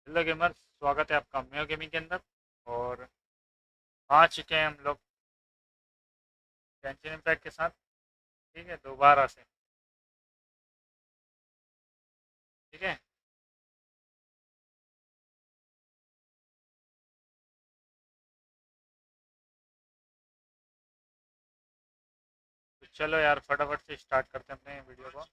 Hello gamer, स्वागत है आपका मेयो गेमिंग के अंदर। और आ चुके हैं हम लोग गेंशिन इम्पैक्ट के साथ। ठीक है, दोबारा से। ठीक है, तो चलो यार फटाफट से स्टार्ट करते हैं अपने वीडियो को।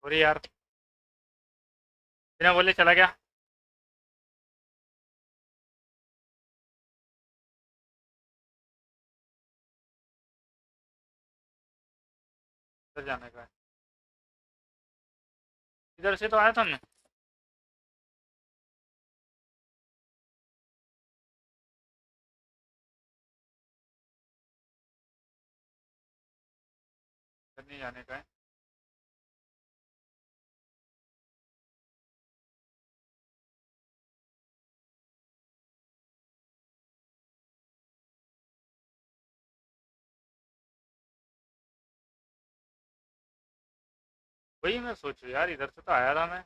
सॉरी यार, बिना बोले चला गया। इधर जाने का है। इधर से तो आया था मैं। इधर नहीं जाने का है। वही मैं सोचू यार, इधर से तो आया था मैं।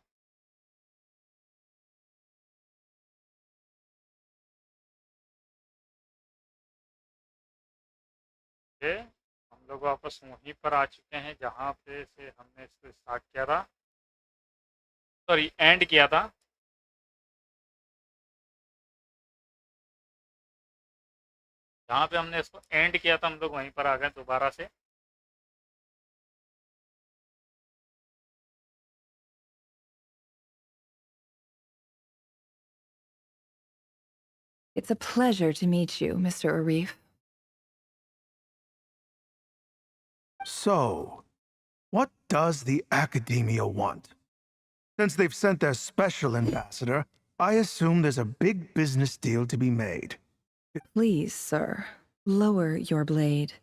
ये हम लोग वापस वहीं पर आ चुके हैं जहाँ पे से हमने इसको स्टार्ट किया था। सॉरी, एंड किया था। जहाँ पे हमने इसको एंड किया था हम लोग वहीं पर आ गए दोबारा से। It's a pleasure to meet you, Mr. Arif. So, what does the Academia want? Since they've sent their special ambassador, I assume there's a big business deal to be made. Please, sir, lower your blade.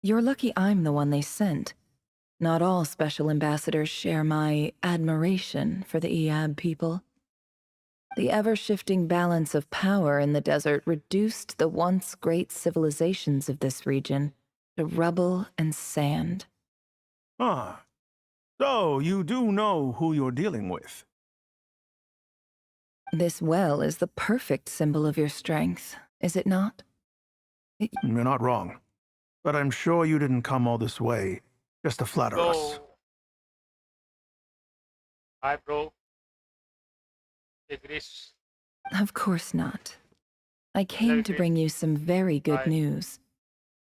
You're lucky I'm the one they sent. Not all special ambassadors share my admiration for the Eab people. The ever-shifting balance of power in the desert reduced the once great civilizations of this region to rubble and sand. Ah, so you do know who you're dealing with. This well is the perfect symbol of your strength, is it not? You're not wrong. But I'm sure you didn't come all this way just to flatter तो us. Hi bro, agrees. Of course not. I hello came to agrees. bring you some very good hi. news.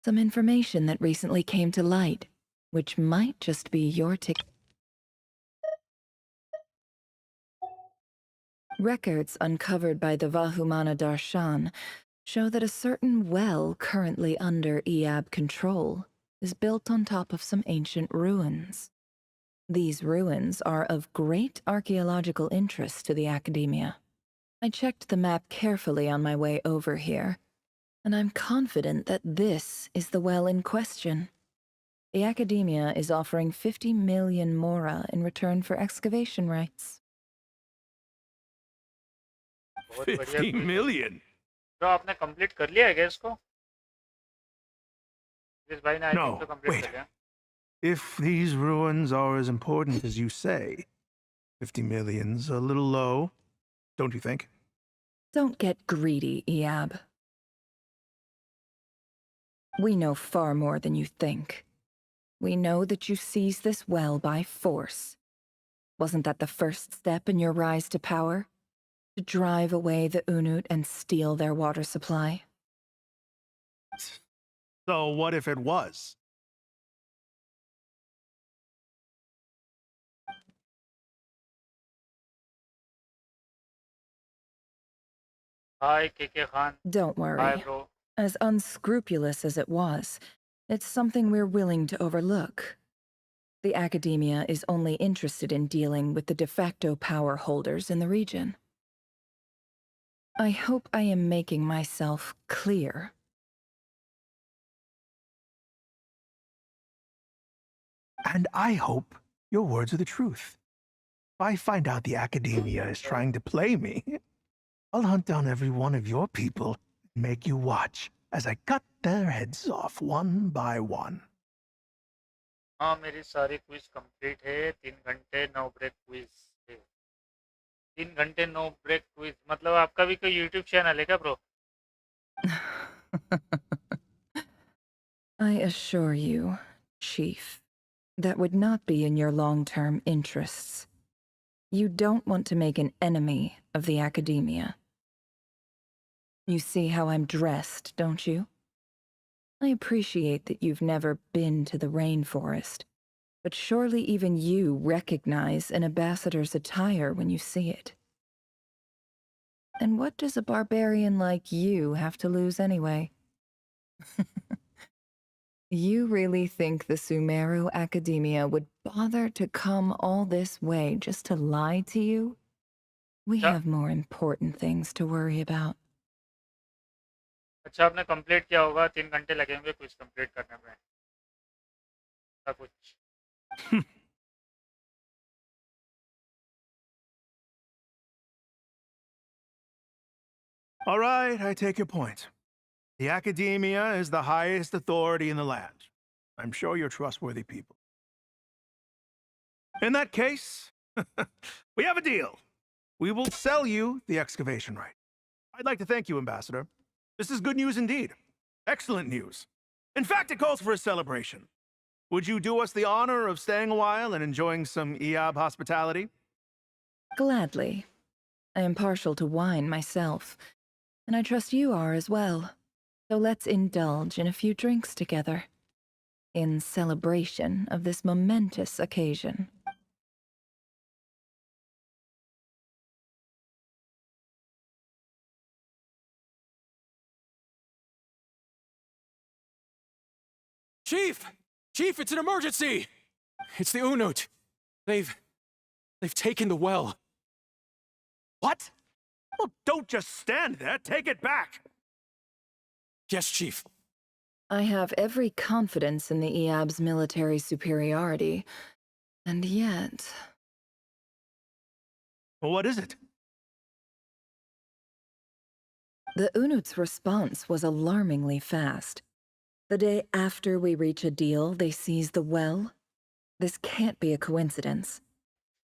Some information that recently came to light, which might just be your ticket. Records uncovered by the Vahumana Darshan show that a certain well currently under Eab control is built on top of some ancient ruins. These ruins are of great archaeological interest to the Academia. I checked the map carefully on my way over here, and I'm confident that this is the well in question. The Academia is offering 50 million mora in return for excavation rights. बहुत बढ़िया 50 कोई नहीं। million? तो आपने complete कर लिया है क्या इसको? जिस भाई ने आई थिंक तो No, कंप्लीट wait. कर लिया। If these ruins are as important as you say, 50 million's a little low, don't you think? Don't get greedy, Iab. We know far more than you think. We know that you seized this well by force. Wasn't that the first step in your rise to power? To drive away the Unut and steal their water supply? So what if it was? Hi, KK Khan. Don't Hi, worry. bro. As unscrupulous as it was, it's something we're willing to overlook. The Academia is only interested in dealing with the de facto power holders in the region. I hope I am making myself clear. And I hope your words are the truth. If I find out the Academia is trying to play me, I'll hunt down every one of your people and make you watch as I cut their heads off one by one. हाँ मेरी सारी quiz complete है 3 घंटे 9 break quiz है 3 घंटे 9 break quiz मतलब आपका भी कोई यूट्यूब चैनल है क्या bro I assure you, Chief, that would not be in your long-term interests. You don't want to make an enemy of the Academia. You see how I'm dressed, don't you? I appreciate that you've never been to the rainforest, but surely even you recognize an ambassador's attire when you see it. And what does a barbarian like you have to lose anyway? You really think the Sumeru Academia would bother to come all this way just to lie to you? We अच्छा have more important things to worry about. अच्छा आपने complete किया होगा 3 घंटे लगेंगे quiz complete करने में ऐसा कुछ All right, I take your point. The Academia is the highest authority in the land. I'm sure you're trustworthy people. In that case, we have a deal. We will sell you the excavation right. I'd like to thank you, Ambassador. This is good news indeed. Excellent news. In fact, it calls for a celebration. Would you do us the honor of staying a while and enjoying some Iab hospitality? Gladly. I am partial to wine myself, and I trust you are as well. So let's indulge in a few drinks together, in celebration of this momentous occasion. Chief! Chief, it's an emergency! It's the Unut. They've taken the well. What? Well, don't just stand there. Take it back. Yes, Chief. I have every confidence in the Iab's military superiority, and yet... Well, what is it? The Unut's response was alarmingly fast. The day after we reach a deal, they seize the well. This can't be a coincidence.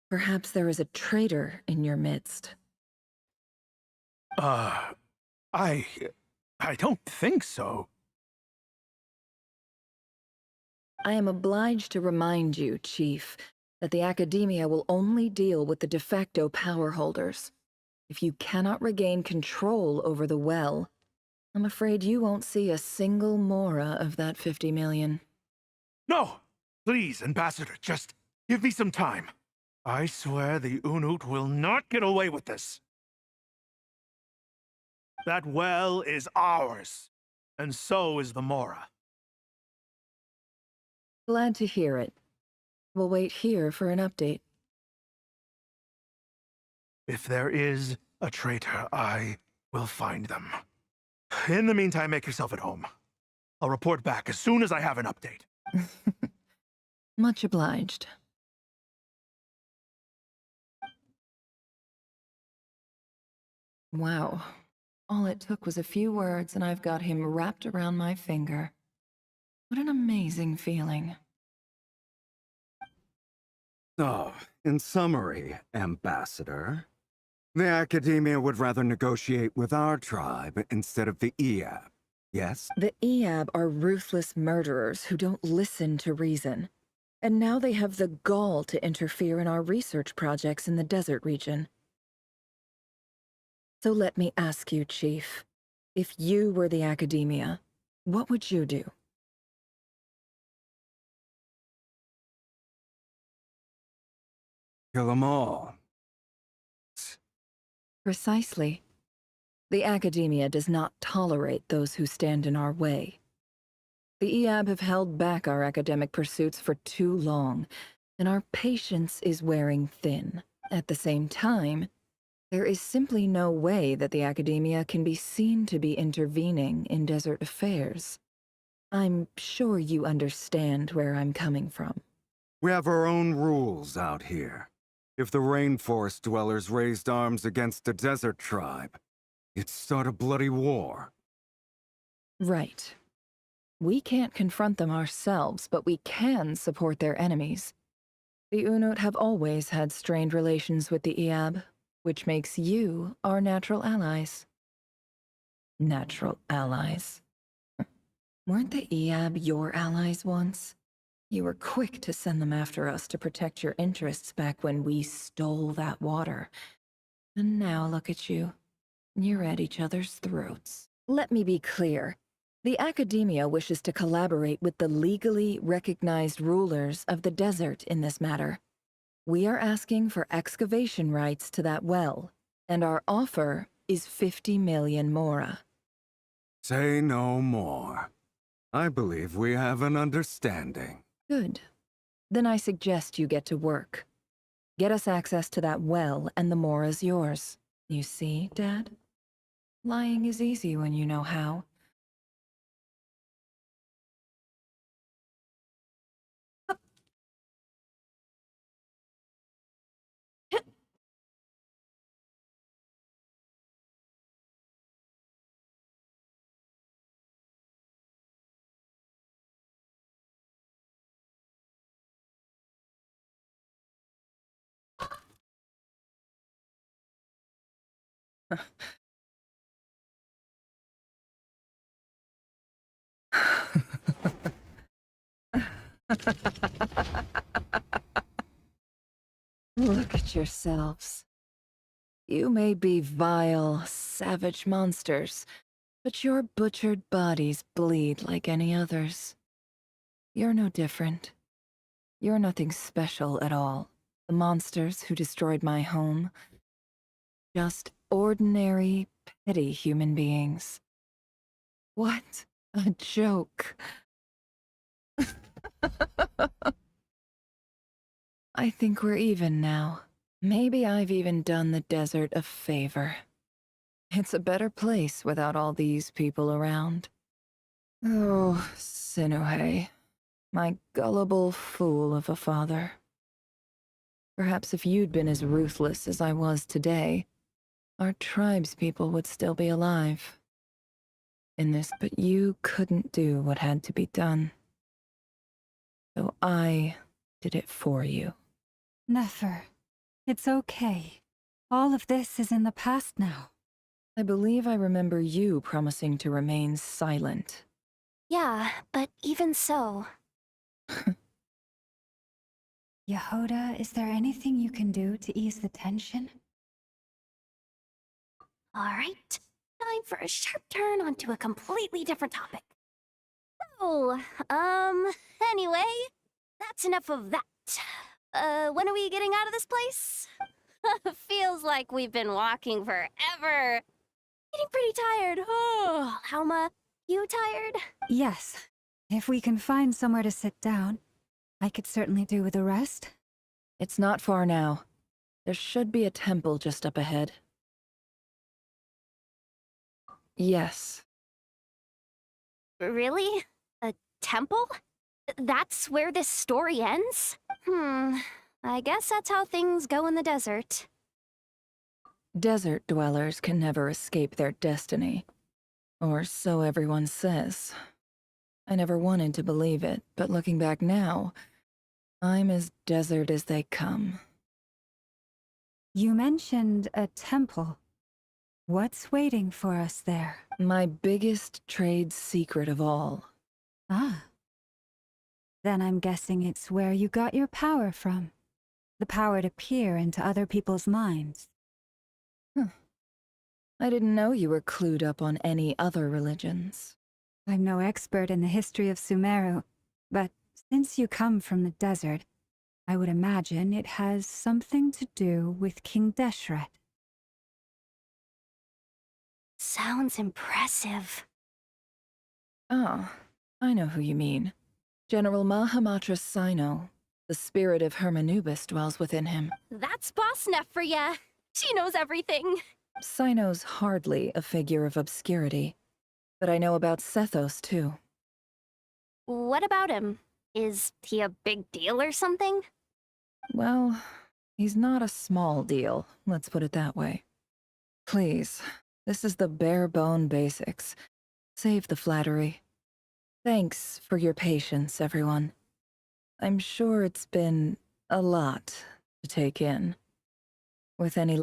Perhaps there is a traitor in your midst. I don't think so. I am obliged to remind you, Chief, that the Academia will only deal with the de facto power holders. If you cannot regain control over the well, I'm afraid you won't see a single mora of that 50 million. No! Please, Ambassador, just give me some time. I swear the Unut will not get away with this. That well is ours, and so is the Mora. Glad to hear it. We'll wait here for an update. If there is a traitor, I will find them. In the meantime, make yourself at home. I'll report back as soon as I have an update. Much obliged. Wow. All it took was a few words and I've got him wrapped around my finger. What an amazing feeling. So, in summary, Ambassador, the Academia would rather negotiate with our tribe instead of the EAB, yes? The EAB are ruthless murderers who don't listen to reason. And now they have the gall to interfere in our research projects in the desert region. So let me ask you, Chief, if you were the Academia, what would you do? Kill them all. Precisely. The Academia does not tolerate those who stand in our way. The EAB have held back our academic pursuits for too long, and our patience is wearing thin. At the same time, there is simply no way that the Academia can be seen to be intervening in desert affairs. I'm sure you understand where I'm coming from. We have our own rules out here. If the rainforest dwellers raised arms against a desert tribe, it'd start a bloody war. Right. We can't confront them ourselves, but we can support their enemies. The Unut have always had strained relations with the EAB, which makes you our natural allies. Natural allies? Weren't the EAB your allies once? You were quick to send them after us to protect your interests back when we stole that water. And now look at you. You're at each other's throats. Let me be clear. The Academia wishes to collaborate with the legally recognized rulers of the desert in this matter. We are asking for excavation rights to that well, and our offer is 50 million mora. Say no more. I believe we have an understanding. Good. Then I suggest you get to work. Get us access to that well, and the mora's yours. You see, Dad? Lying is easy when you know how. Look at yourselves. You may be vile, savage monsters, but your butchered bodies bleed like any others. You're no different. You're nothing special at all. The monsters who destroyed my home, just ordinary, petty human beings. What a joke. I think we're even now. Maybe I've even done the desert a favor. It's a better place without all these people around. Oh, Sinuhe, my gullible fool of a father. Perhaps if you'd been as ruthless as I was today, our tribespeople would still be alive. But you couldn't do what had to be done. So I did it for you. Nefer, it's okay. All of this is in the past now. I believe I remember you promising to remain silent. Yeah, but even so. Yehoda, is there anything you can do to ease the tension? Alright, time for a sharp turn onto a completely different topic. So, anyway, that's enough of that. When are we getting out of this place? Feels like we've been walking forever. Getting pretty tired. Oh, Alma, you tired? Yes. If we can find somewhere to sit down, I could certainly do with a rest. It's not far now. There should be a temple just up ahead. Yes. Really? A temple? That's where this story ends? I guess that's how things go in the desert. Desert dwellers can never escape their destiny. Or so everyone says. I never wanted to believe it, but looking back now, I'm as desert as they come. You mentioned a temple. What's waiting for us there? My biggest trade secret of all. Ah. Then I'm guessing it's where you got your power from. The power to peer into other people's minds. I didn't know you were clued up on any other religions. I'm no expert in the history of Sumeru, but since you come from the desert, I would imagine it has something to do with King Deshret. Sounds impressive. Oh, I know who you mean. General Mahamatra Sino. The spirit of Hermanubis dwells within him. That's Boss Neff for ya. She knows everything. Sino's hardly a figure of obscurity, but I know about Sethos too. What about him? Is he a big deal or something? Well, he's not a small deal, let's put it that way. Please, this is the bare-bone basics. Save the flattery. Thanks for your patience, everyone. I'm sure it's been a lot to take in. With any...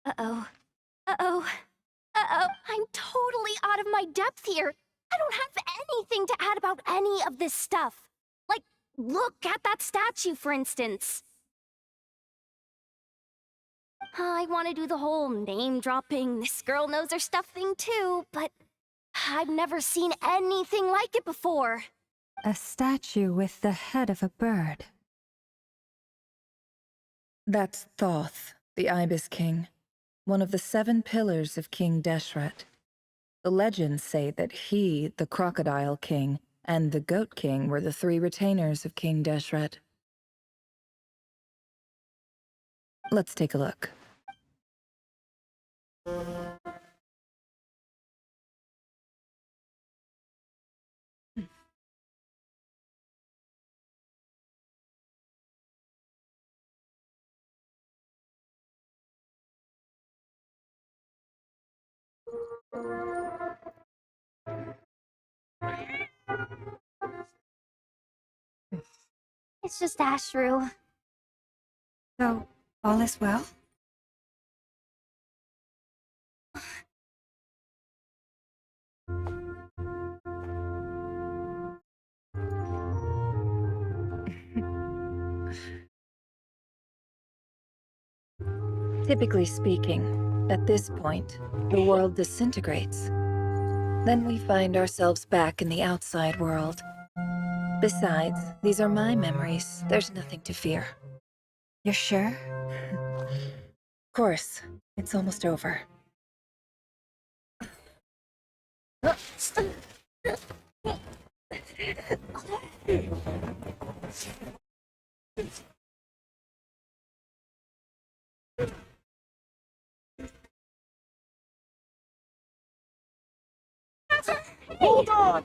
Uh-oh. Uh-oh. Uh-oh. I'm totally out of my depth here. I don't have anything to add about any of this stuff. Like, look at that statue, for instance. I want to do the whole name-dropping, this girl knows her stuff thing too, but I've never seen anything like it before. A statue with the head of a bird. That's Thoth, the Ibis King, one of the 7 pillars of King Deshret. The legends say that he, the Crocodile King, and the Goat King were the 3 retainers of King Deshret. Let's take a look. It's just Ashru. So, all is well? Typically speaking, at this point, the world disintegrates. Then we find ourselves back in the outside world. Besides, these are my memories. There's nothing to fear. You're sure? Of course, it's almost over. Hold on!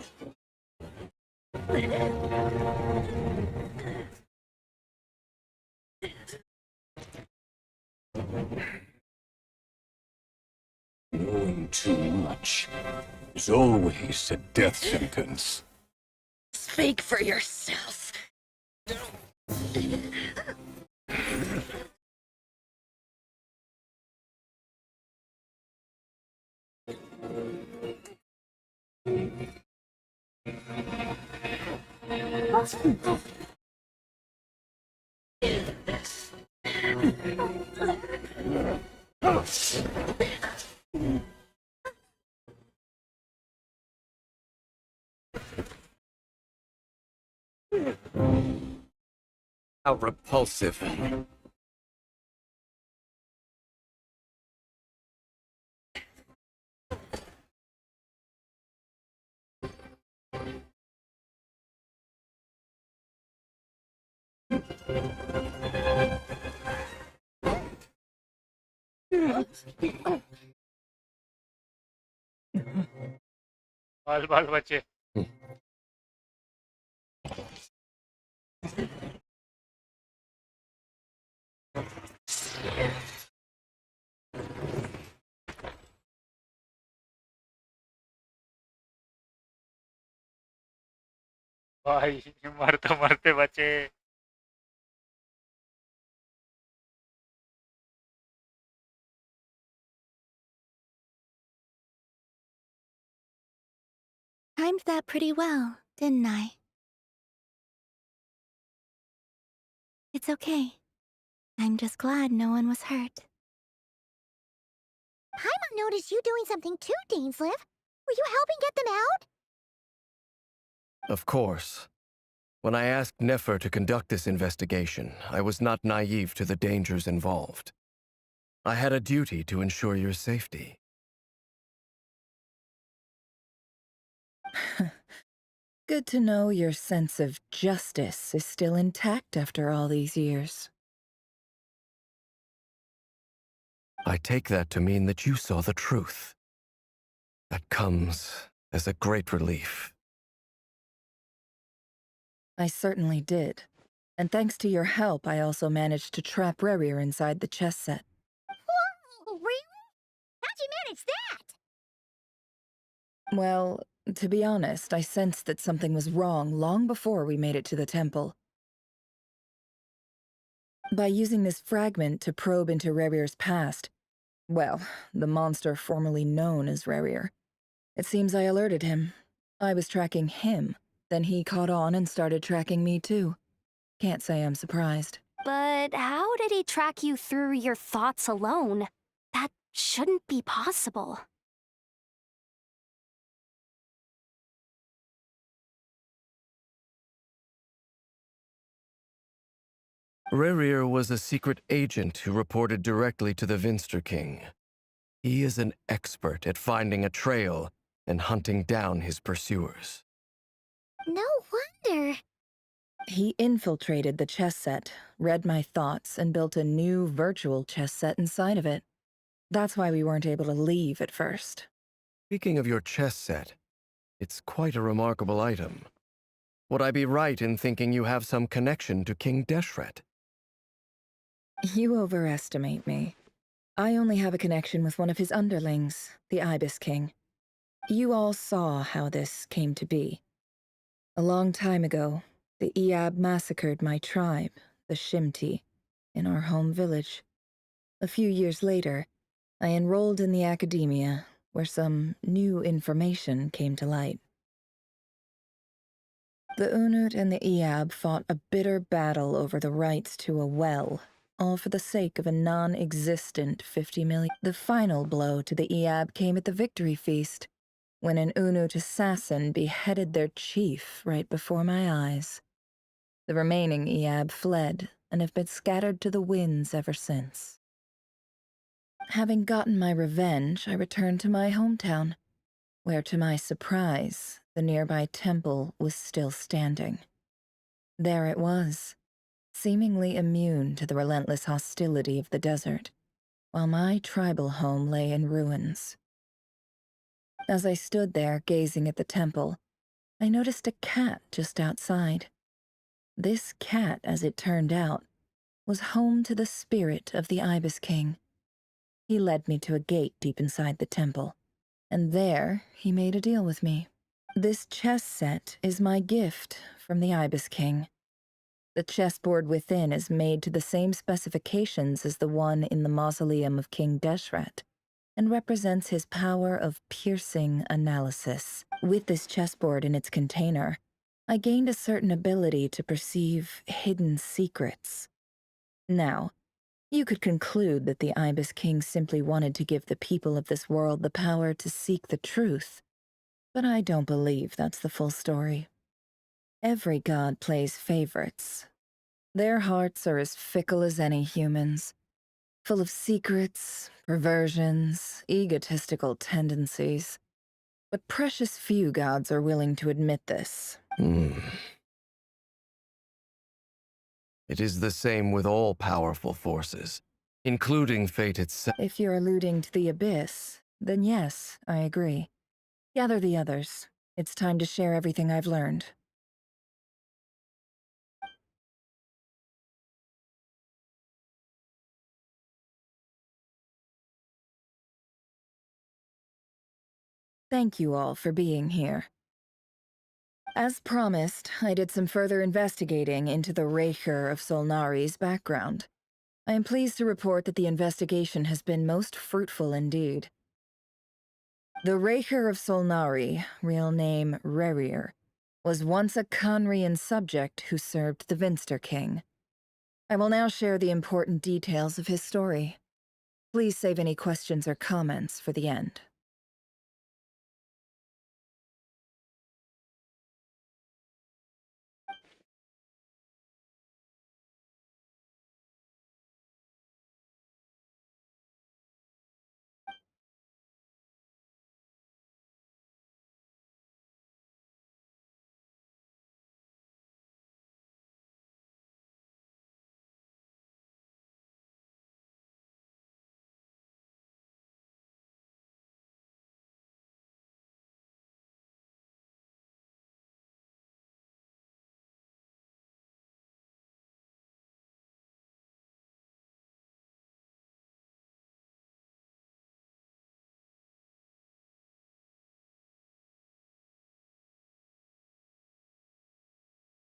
Knowing too much is always a death sentence. Speak for yourself. How repulsive. बाल बाल बचे। भाई मरते मरते बचे। Timed that pretty well, didn't I? It's okay. I'm just glad no one was hurt. Paimon noticed you doing something too, Dainsleif. Were you helping get them out? Of course. When I asked Nefer to conduct this investigation, I was not naive to the dangers involved. I had a duty to ensure your safety. Good to know your sense of justice is still intact after all these years. I take that to mean that you saw the truth. That comes as a great relief. I certainly did. And thanks to your help, I also managed to trap Rerir inside the chess set. Whoa, really? How'd you manage that? Well, to be honest, I sensed that something was wrong long before we made it to the temple. By using this fragment to probe into Rerir's past, well, the monster formerly known as Rerir, it seems I alerted him. I was tracking him, then he caught on and started tracking me too. Can't say I'm surprised. But how did he track you through your thoughts alone? That shouldn't be possible. Rerir was a secret agent who reported directly to the Vinster King. He is an expert at finding a trail and hunting down his pursuers. No wonder. He infiltrated the chess set, read my thoughts, and built a new virtual chess set inside of it. That's why we weren't able to leave at first. Speaking of your chess set, it's quite a remarkable item. Would I be right in thinking you have some connection to King Deshret? You overestimate me. I only have a connection with one of his underlings, the Ibis King. You all saw how this came to be. A long time ago, the Iab massacred my tribe, the Shimti, in our home village. A few years later, I enrolled in the academia, where some new information came to light. The Unut and the Iab fought a bitter battle over the rights to a well, all for the sake of a non-existent 50 million. The final blow to the Iab came at the victory feast, when an Unut assassin beheaded their chief right before my eyes. The remaining Iab fled and have been scattered to the winds ever since. Having gotten my revenge, I returned to my hometown, where to my surprise, the nearby temple was still standing. There it was, seemingly immune to the relentless hostility of the desert, while my tribal home lay in ruins. As I stood there gazing at the temple, I noticed a cat just outside. This cat, as it turned out, was home to the spirit of the Ibis King. He led me to a gate deep inside the temple, and there he made a deal with me. This chess set is my gift from the Ibis King. The chessboard within is made to the same specifications as the one in the mausoleum of King Deshret, and represents his power of piercing analysis. With this chessboard in its container, I gained a certain ability to perceive hidden secrets. Now, you could conclude that the Ibis King simply wanted to give the people of this world the power to seek the truth, but I don't believe that's the full story. Every god plays favorites. Their hearts are as fickle as any human's, full of secrets, perversions, egotistical tendencies. But precious few gods are willing to admit this. It is the same with all powerful forces, including fate itself. If you're alluding to the Abyss, then yes, I agree. Gather the others. It's time to share everything I've learned. Thank you all for being here. As promised, I did some further investigating into the Rerir of Solnari's background. I am pleased to report that the investigation has been most fruitful indeed. The Rerir of Solnari, real name Rerir, was once a Conrian subject who served the Vinster King. I will now share the important details of his story. Please save any questions or comments for the end.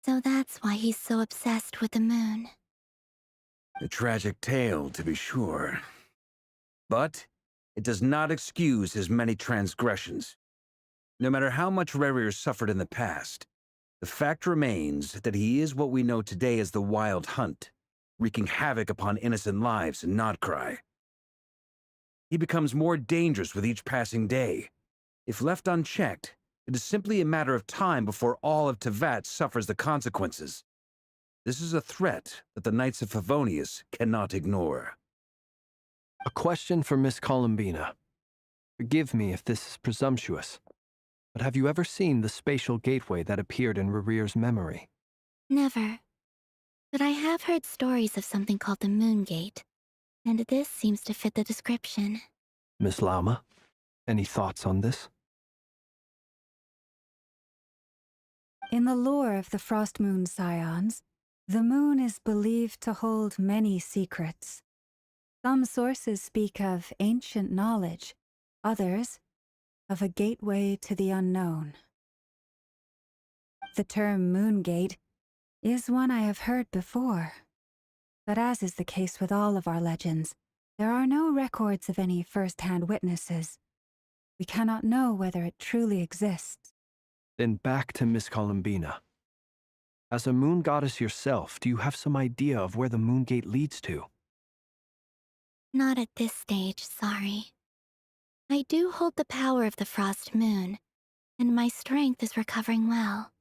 So that's why he's so obsessed with the moon. A tragic tale, to be sure. But it does not excuse his many transgressions. No matter how much Rerir suffered in the past, the fact remains that he is what we know today as the Wild Hunt, wreaking havoc upon innocent lives in Nodcry. He becomes more dangerous with each passing day. If left unchecked, it is simply a matter of time before all of Tevat suffers the consequences. This is a threat that the Knights of Favonius cannot ignore. A question for Miss Columbina. Forgive me if this is presumptuous, but have you ever seen the spatial gateway that appeared in Rerir's memory? Never. But I have heard stories of something called the Moon Gate, and this seems to fit the description. Miss Lama, any thoughts on this? In the lore of the Frost Moon Scions, the moon is believed to hold many secrets. Some sources speak of ancient knowledge, others of a gateway to the unknown. The term Moongate is one I have heard before, but as is the case with all of our legends, there are no records of any first-hand witnesses. We cannot know whether it truly exists. Then back to Miss Columbina. As a moon goddess yourself, do you have some idea of where the Moongate leads to? Not at this stage, sorry. I do hold the power of the Frost Moon, and my strength is recovering well.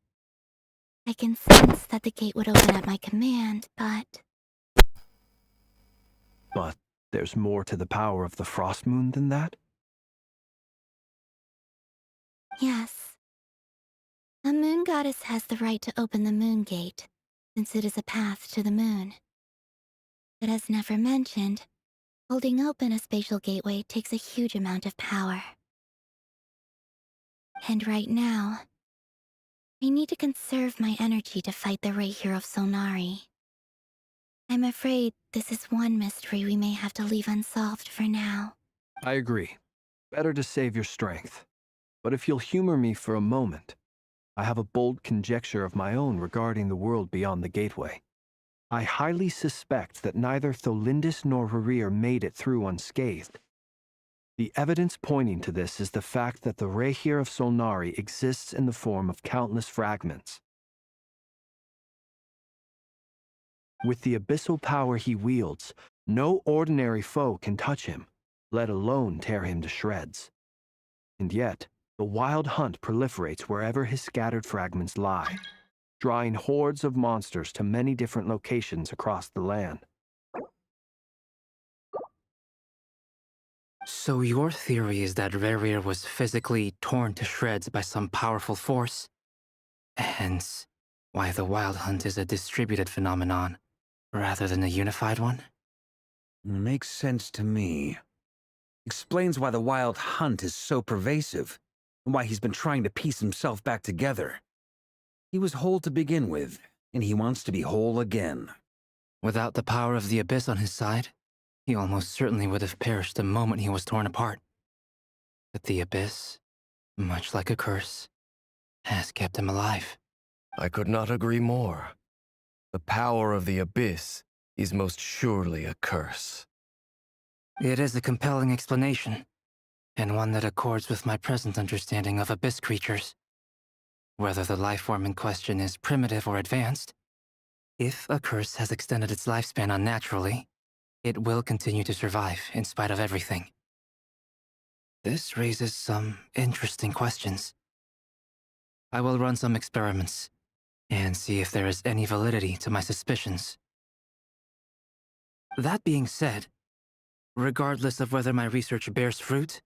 I can sense that the gate would open at my command, but... But there's more to the power of the Frost Moon than that? Yes. A moon goddess has the right to open the moon gate, since it is a path to the moon. But as Nefer mentioned, holding open a spatial gateway takes a huge amount of power. And right now, I need to conserve my energy to fight the Rerir of Solnari. I'm afraid this is one mystery we may have to leave unsolved for now. I agree. Better to save your strength. But if you'll humor me for a moment, I have a bold conjecture of my own regarding the world beyond the gateway. I highly suspect that neither Tholindis nor Rerir made it through unscathed. The evidence pointing to this is the fact that the Rerir of Solnari exists in the form of countless fragments. With the abyssal power he wields, no ordinary foe can touch him, let alone tear him to shreds. And yet, the Wild Hunt proliferates wherever his scattered fragments lie. drawing hordes of monsters to many different locations across the land. So your theory is that Rerir was physically torn to shreds by some powerful force? Hence, why the Wild Hunt is a distributed phenomenon, rather than a unified one? Makes sense to me. Explains why the Wild Hunt is so pervasive, and why he's been trying to piece himself back together. He was whole to begin with, and he wants to be whole again. Without the power of the Abyss on his side, he almost certainly would have perished the moment he was torn apart. But the Abyss, much like a curse, has kept him alive. I could not agree more. The power of the Abyss is most surely a curse. It is a compelling explanation, and one that accords with my present understanding of Abyss creatures. Whether the life form in question is primitive or advanced, if a curse has extended its lifespan unnaturally, it will continue to survive in spite of everything. This raises some interesting questions. I will run some experiments and see if there is any validity to my suspicions. That being said, regardless of whether my research bears fruit,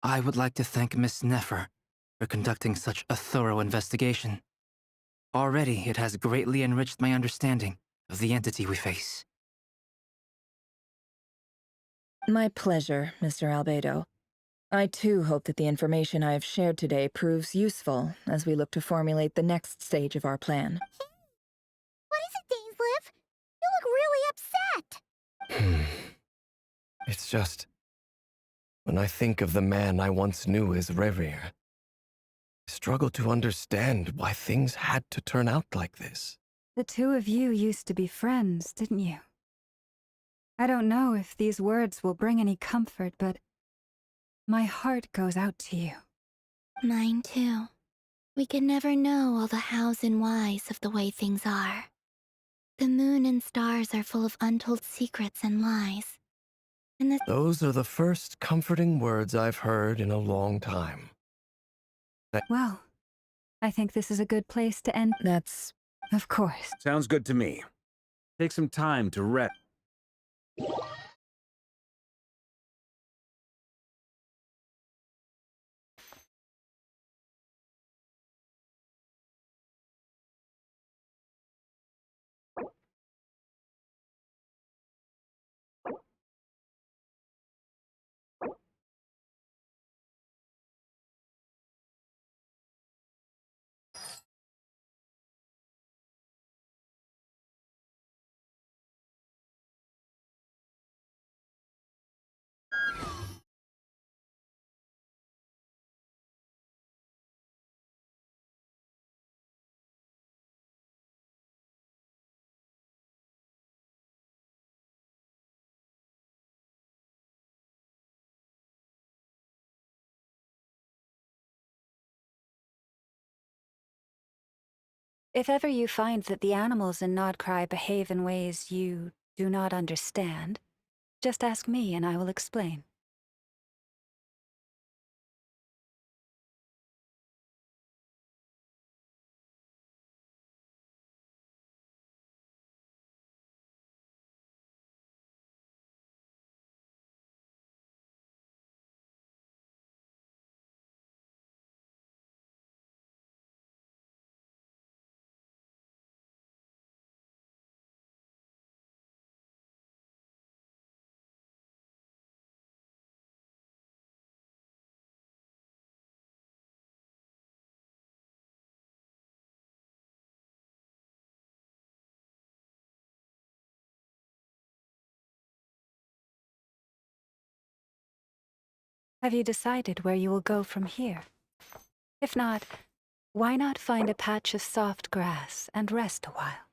I would like to thank Miss Nefer for conducting such a thorough investigation. Already, it has greatly enriched my understanding of the entity we face. My pleasure, Mr. Albedo. I too hope that the information I have shared today proves useful as we look to formulate the next stage of our plan. What is it, Dainsliv? You look really upset. It's just... when I think of the man I once knew as Rerir, I struggle to understand why things had to turn out like this. The two of you used to be friends, didn't you? I don't know if these words will bring any comfort, but my heart goes out to you. Mine too. We could never know all the hows and whys of the way things are. The moon and stars are full of untold secrets and lies. And Those are the first comforting words I've heard in a long time. Well, I think this is a good place to end. That's... Of course. Sounds good to me. Take some time to rest. If ever you find that the animals in Nodcry behave in ways you do not understand, just ask me and I will explain. Have you decided where you will go from here? If not, why not find a patch of soft grass and rest a while?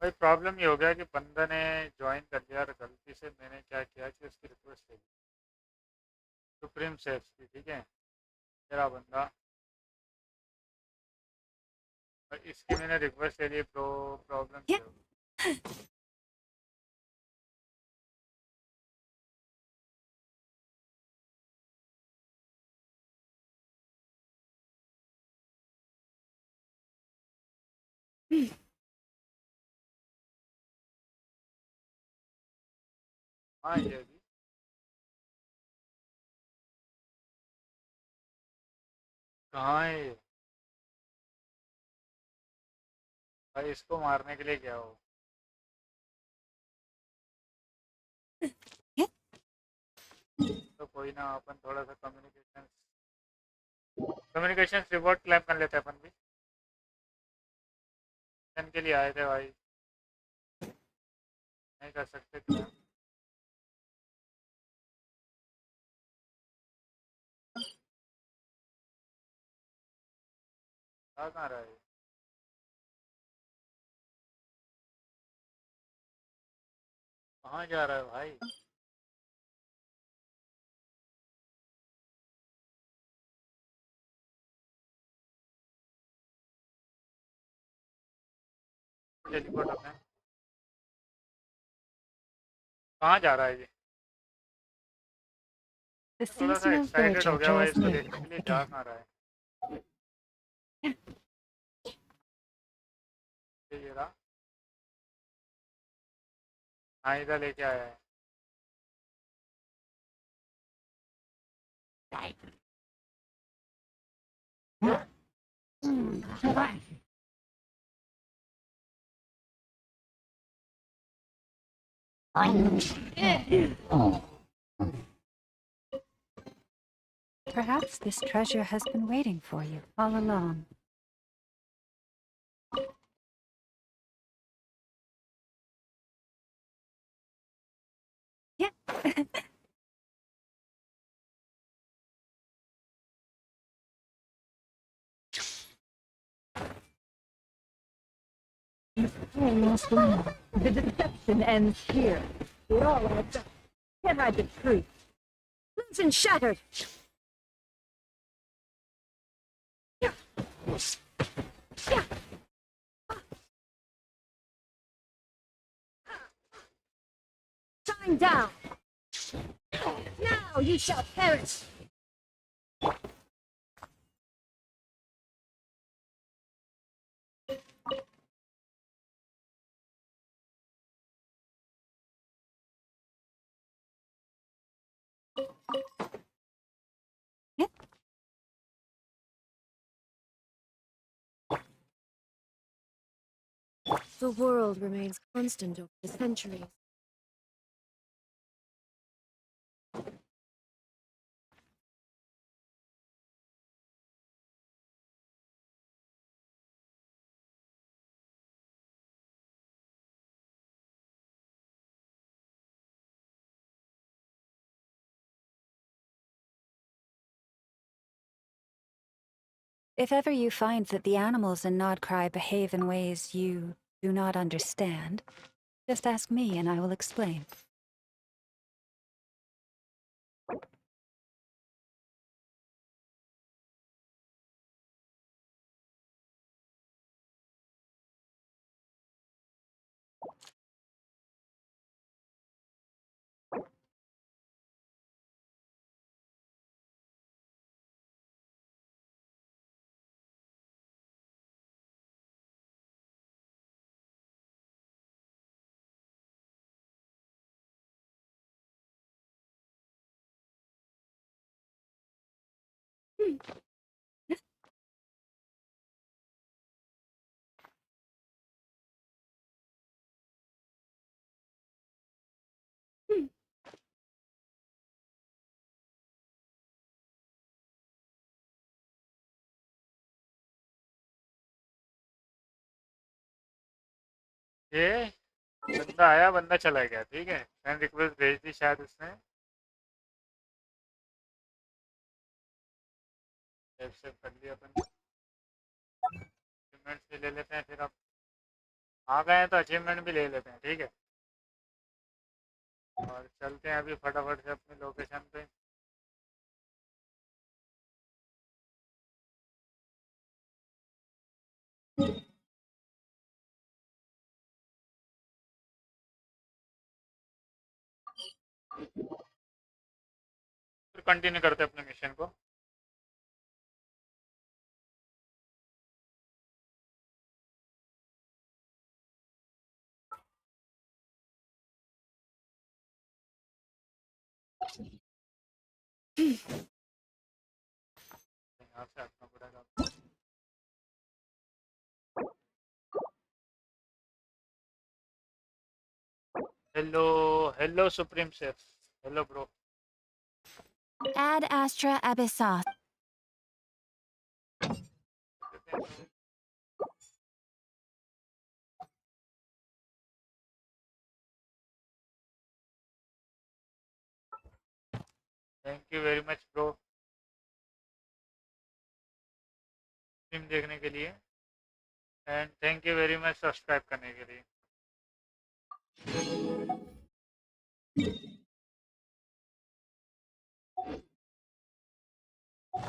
भाई problem ये हो गया कि बंदा ने join कर लिया और गलती से मैंने क्या किया कि उसकी रिक्वेस्ट ले ली सुप्रीम सेफ्स की, ठीक है, मेरा बंदा, और इसकी मैंने रिक्वेस्ट ले ली, प्रॉब्लम क्या हो हाँ ये भी कहाँ है ये? भाई इसको मारने के लिए क्या हो? तो कोई ना, अपन थोड़ा सा कम्युनिकेशन कम्युनिकेशन रिवॉर्ड क्लेम कर लेते हैं अपन भी, मिशन के लिए आए थे भाई, नहीं कर सकते क्या? कहाँ रहा है? कहाँ जा रहा है भाई? टेलीपोर्ट होते हैं, कहाँ जा रहा है ये? The थोड़ा सा season of एक्साइटेड हो verdure गया भाई draws इसको near देखने के लिए, जा again. कहाँ रहा है? ये रहा, हाँ इधर लेके आया है। Perhaps this treasure has been waiting for you all along. Yeah. Almost wrong. The deception ends here. It all adds up. Can't hide the truth. Illusion shattered. Shine down. Now you shall perish. The world remains constant over the centuries. If ever you find that the animals in Nodcry behave in ways you do not understand, just ask me and I will explain. ये बंदा आया, बंदा चला गया, ठीक है, friend request भेज दी शायद उसने, सेव कर लिया अपन, पेमेंट्स भी ले लेते हैं फिर अब। आ गए हैं तो अचीवमेंट भी ले लेते हैं, ठीक है। और चलते हैं अभी फटाफट से अपनी लोकेशन पे। फिर कंटिन्यू करते हैं अपने मिशन को। यहाँ से हटना पड़ेगा। Hello hello supreme chef, hello bro. Ad Astra Abyssoth. Thank you very much bro stream देखने के लिए, and thank you very much subscribe करने के लिए।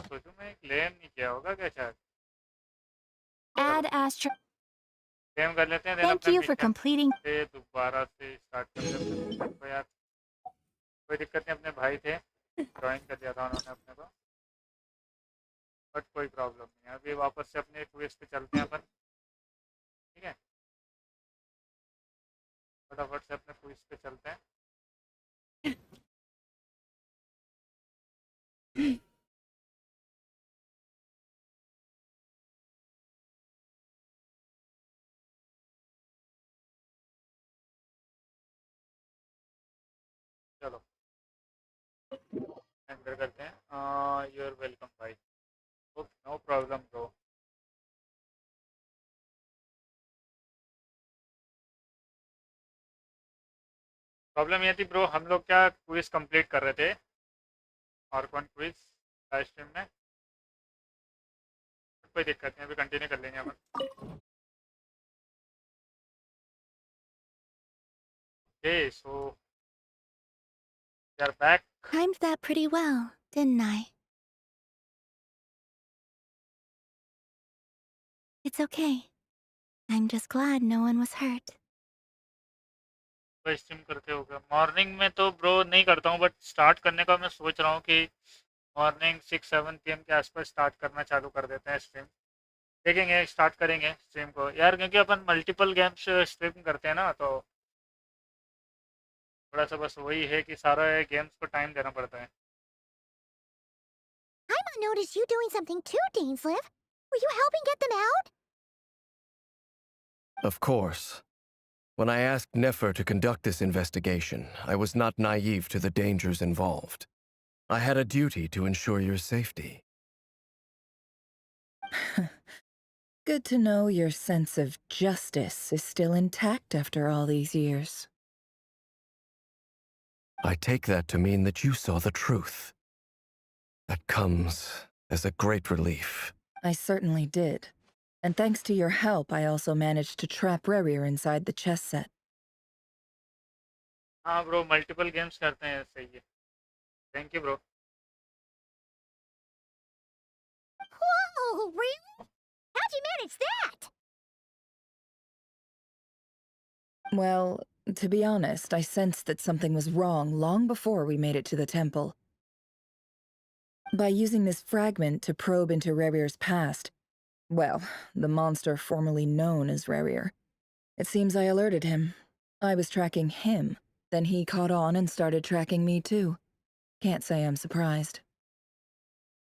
सोचूं मैं क्लेम नहीं किया होगा क्या शायद। Ad Astra. क्लेम कर लेते हैं, देन Thank अपने you for मिशन completing. से दोबारा से स्टार्ट कर लेते हैं मिशन को यार। कोई दिक्कत नहीं, अपने भाई थे, ज्वाइन कर दिया था उन्होंने अपने को, बट कोई प्रॉब्लम नहीं है। अभी वापस से अपने क्विज पे चलते हैं अपन, ठीक है। फटाफट से अपने क्विज पे चलते हैं। चलो एंटर करते हैं। यू आर वेलकम भाई, नो प्रॉब्लम ब्रो। प्रॉब्लम ये थी ब्रो, हम लोग क्या क्विज कंप्लीट कर रहे थे, और कौन क्विज लाइव स्ट्रीम में। कोई दिक्कत नहीं, अभी कंटिन्यू कर लेंगे अपन। Okay, so we are back. Timed that pretty well, didn't I? It's okay. I'm just glad no one was hurt. तो स्ट्रीम करते हो क्या मॉर्निंग में? तो ब्रो नहीं करता हूँ, बट स्टार्ट करने का मैं सोच रहा हूँ कि मॉर्निंग 6-7 PM के आसपास स्टार्ट करना चालू कर देते हैं स्ट्रीम। देखेंगे, स्टार्ट करेंगे स्ट्रीम को यार, क्योंकि अपन मल्टीपल गेम्स स्ट्रीम करते हैं ना, तो थोड़ा सा बस वही है कि सारा गेम्स को टाइम देना पड़ता है। I might notice you doing something too, Dainsliv. Were you helping get them out? Of course. When I asked Nefer to conduct this investigation, I was not naive to the dangers involved. I had a duty to ensure your safety. Good to know your sense of justice is still intact after all these years. I take that to mean that you saw the truth. That comes as a great relief. I certainly did. And thanks to your help, I also managed to trap Rerir inside the chess set. हाँ bro, multiple games करते हैं, सही है। Thank you bro. Whoa, really? How'd you manage that? Well, to be honest, I sensed that something was wrong long before we made it to the temple. By using this fragment to probe into Rerir's past, well, the monster formerly known as Rerir, it seems I alerted him. I was tracking him, then he caught on and started tracking me too. Can't say I'm surprised.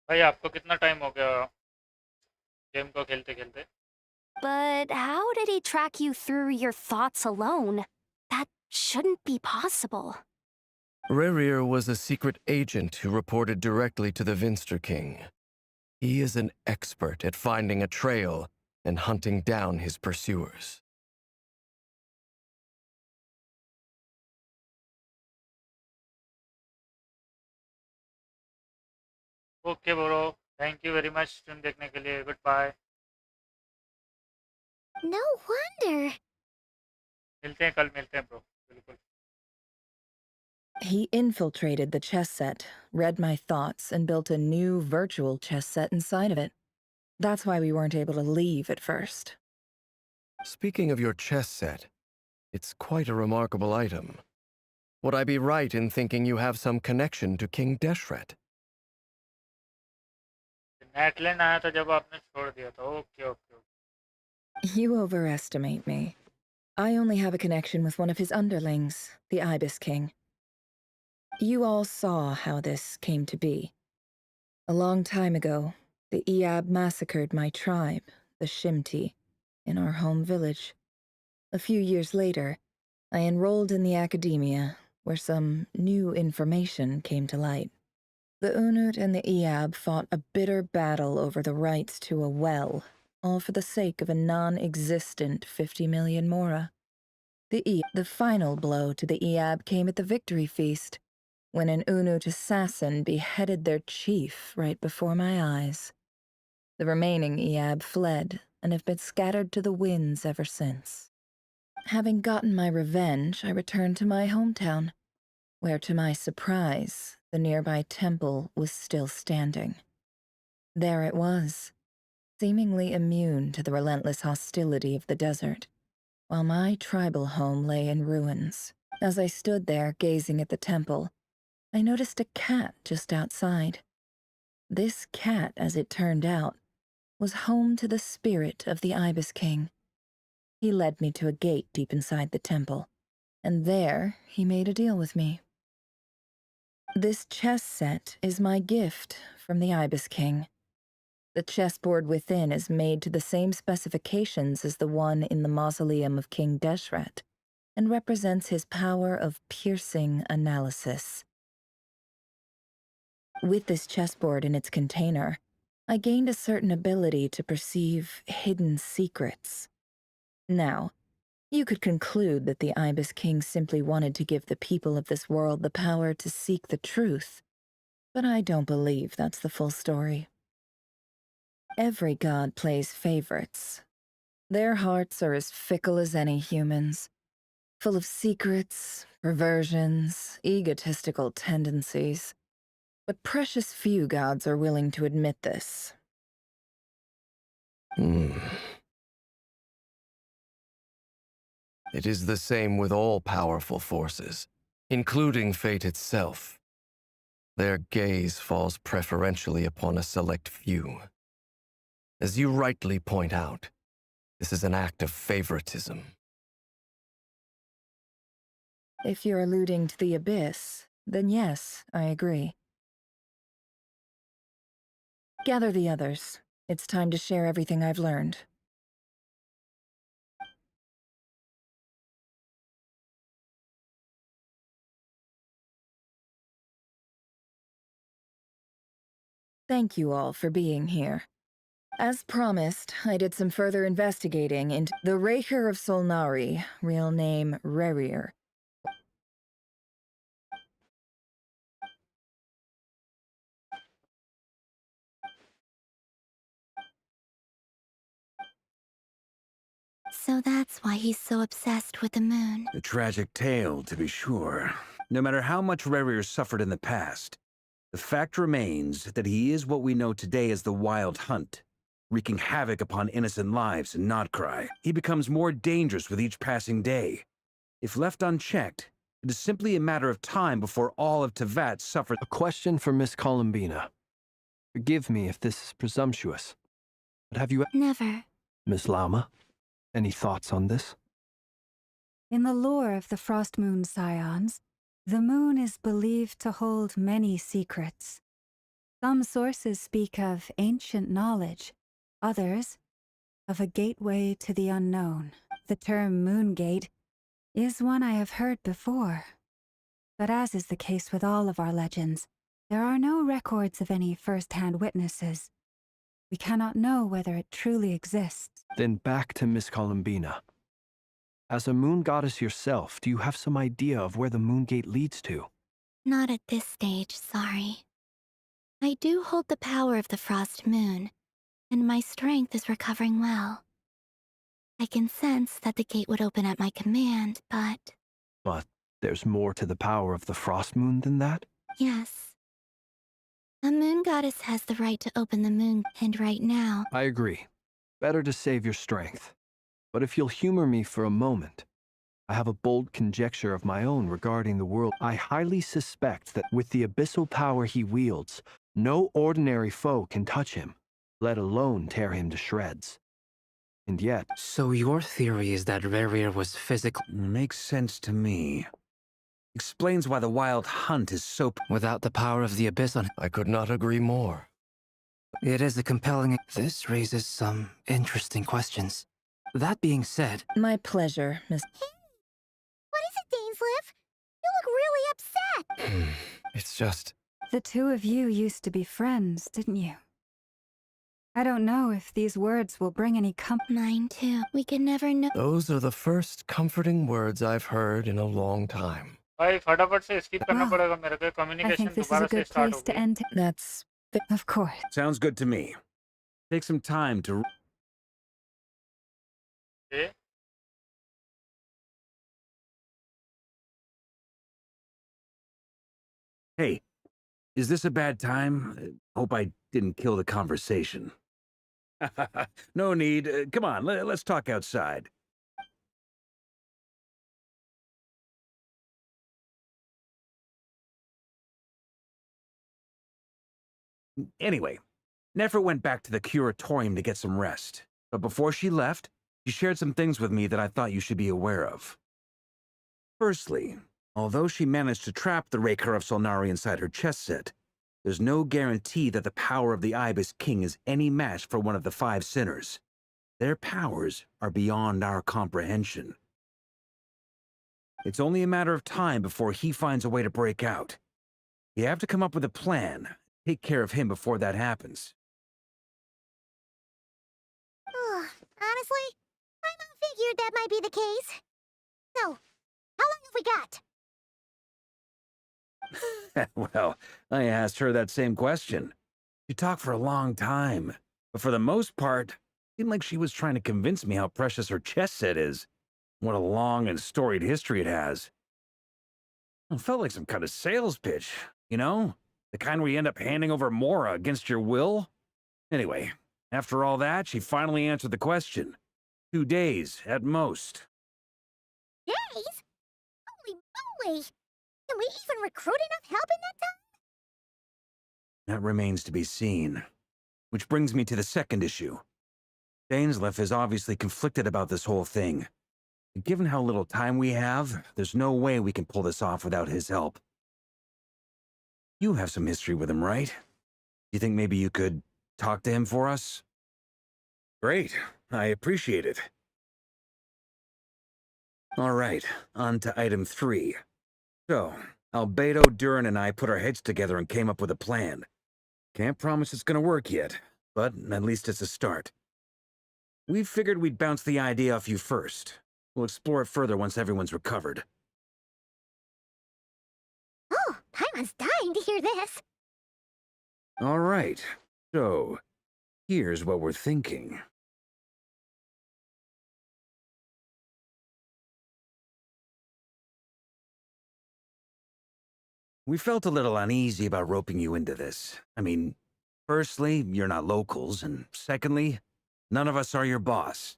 भाई आपको कितना time हो गया game को खेलते खेलते? But how did he track you through your thoughts alone? That shouldn't be possible. Rerir was a secret agent who reported directly to the Vinster King. He is an expert at finding a trail and hunting down his pursuers. Okay bro, thank you very much stream देखने के लिए। Good bye. No wonder. मिलते हैं, कल मिलते हैं bro, बिल्कुल। He infiltrated the chess set, read my thoughts, and built a new virtual chess set inside of it. That's why we weren't able to leave at first. Speaking of your chess set, it's quite a remarkable item. Would I be right in thinking you have some connection to King Deshret? नेटलैंड आया था जब आपने छोड़ दिया था। Okay okay okay. You overestimate me. I only have a connection with one of his underlings, the Ibis King. You all saw how this came to be. A long time ago, the Eab massacred my tribe, the Shimti, in our home village. A few years later, I enrolled in the academia, where some new information came to light. The Unut and the Eab fought a bitter battle over the rights to a well, all for the sake of a non-existent 50 million mora. The final blow to the Eab came at the victory feast, when an Unut assassin beheaded their chief right before my eyes. The remaining Eab fled and have been scattered to the winds ever since. Having gotten my revenge, I returned to my hometown, where to my surprise, the nearby temple was still standing. There it was, seemingly immune to the relentless hostility of the desert, while my tribal home lay in ruins. As I stood there gazing at the temple, I noticed a cat just outside. This cat, as it turned out, was home to the spirit of the Ibis King. He led me to a gate deep inside the temple, and there he made a deal with me. This chess set is my gift from the Ibis King. The chessboard within is made to the same specifications as the one in the mausoleum of King Deshret, and represents his power of piercing analysis. With this chessboard in its container, I gained a certain ability to perceive hidden secrets. Now, you could conclude that the Ibis King simply wanted to give the people of this world the power to seek the truth, but I don't believe that's the full story. Every god plays favorites. Their hearts are as fickle as any human's, full of secrets, perversions, egotistical tendencies. But precious few gods are willing to admit this. It is the same with all powerful forces, including fate itself. Their gaze falls preferentially upon a select few. As you rightly point out, this is an act of favoritism. If you're alluding to the Abyss, then yes, I agree. Gather the others. It's time to share everything I've learned. Thank you all for being here. As promised, I did some further investigating into the Rerir of Solnari, real name Rerir. So that's why he's so obsessed with the moon. A tragic tale, to be sure. No matter how much Rerir suffered in the past, the fact remains that he is what we know today as the Wild Hunt, wreaking havoc upon innocent lives in Notcry. He becomes more dangerous with each passing day. If left unchecked, it is simply a matter of time before all of Tevat suffers. A question for Miss Columbina. Forgive me if this is presumptuous, but have you... Never. Miss Lama, any thoughts on this? In the lore of the Frost Moon Scions, the moon is believed to hold many secrets. Some sources speak of ancient knowledge, others of a gateway to the unknown. The term Moongate is one I have heard before, but as is the case with all of our legends, there are no records of any first-hand witnesses. We cannot know whether it truly exists. Then back to Miss Columbina. As a moon goddess yourself, do you have some idea of where the Moongate leads to? Not at this stage, sorry. I do hold the power of the Frost Moon, and my strength is recovering well. I can sense that the gate would open at my command, but... But there's more to the power of the Frost Moon than that? Yes. A moon goddess has the right to open the moon, and right now... I agree. Better to save your strength. But if you'll humor me for a moment, I have a bold conjecture of my own regarding the world. I highly suspect that with the abyssal power he wields, no ordinary foe can touch him, let alone tear him to shreds. And yet... So your theory is that Rerir was physical... Makes sense to me. Explains why the Wild Hunt is so... Without the power of the Abyss on... I could not agree more. It is a compelling... This raises some interesting questions. That being said... My pleasure, Miss... What is it, Dainsleif? You look really upset! It's just... The two of you used to be friends, didn't you? I don't know if these words will bring any Mine too. We could never know. Those are the first comforting words I've heard in a long time. भाई फटाफट से skip करना Well, पड़ेगा मेरे को I communication think this is दोबारा a से good start place to होगी end. That's... Of course. Sounds good to me. Take some time to... Okay. Hey, is this a bad time? Hope I didn't kill the conversation. No need. Come on, let's talk outside. Anyway, Nefer went back to the curatorium to get some rest. But before she left, she shared some things with me that I thought you should be aware of. Firstly, although she managed to trap the Raker of Solnari inside her chess set, there's no guarantee that the power of the Ibis King is any match for one of the 5 sinners. Their powers are beyond our comprehension. It's only a matter of time before he finds a way to break out. You have to come up with a plan, take care of him before that happens. Honestly, I figured that might be the case. So, how long have we got? Well, I asked her that same question. She talked for a long time, but for the most part, it seemed like she was trying to convince me how precious her chess set is. What a long and storied history it has. It felt like some kind of sales pitch, you know? The kind where you end up handing over Mora against your will? Anyway, after all that, she finally answered the question. 2 days, at most. Days? Holy moly! Can we even recruit enough help in that time? That remains to be seen. Which brings me to the second issue. Dainsleif is obviously conflicted about this whole thing. Given how little time we have, there's no way we can pull this off without his help. You have some history with him, right? You think maybe you could talk to him for us? Great. I appreciate it. All right, on to item 3. So, Albedo, Durin, and I put our heads together and came up with a plan. Can't promise it's gonna work yet, but at least it's a start. We figured we'd bounce the idea off you first. We'll explore it further once everyone's recovered. Oh, Paimon's dying to hear this. All right, so here's what we're thinking. We felt a little uneasy about roping you into this. I mean, firstly, you're not locals, and secondly, none of us are your boss.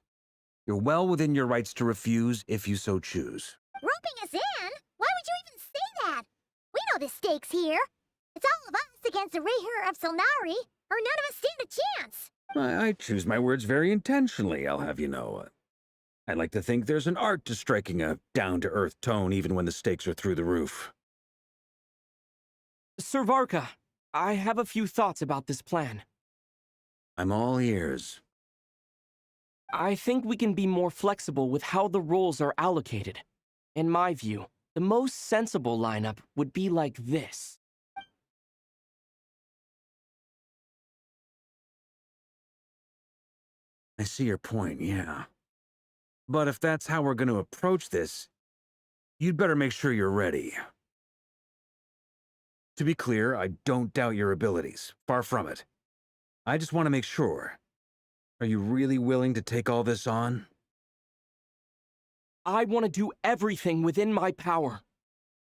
You're well within your rights to refuse if you so choose. Roping us in? Why would you even say that? We know the stakes here. It's all of us against the Rerir of Solnari, or none of us stand a chance. I choose my words very intentionally, I'll have you know. I like to think there's an art to striking a down-to-earth tone even when the stakes are through the roof. Sir Varka, I have a few thoughts about this plan. I'm all ears. I think we can be more flexible with how the roles are allocated. In my view, the most sensible lineup would be like this. I see your point, yeah. But if that's how we're going to approach this, you'd better make sure you're ready. To be clear, I don't doubt your abilities. Far from it. I just want to make sure. Are you really willing to take all this on? I want to do everything within my power.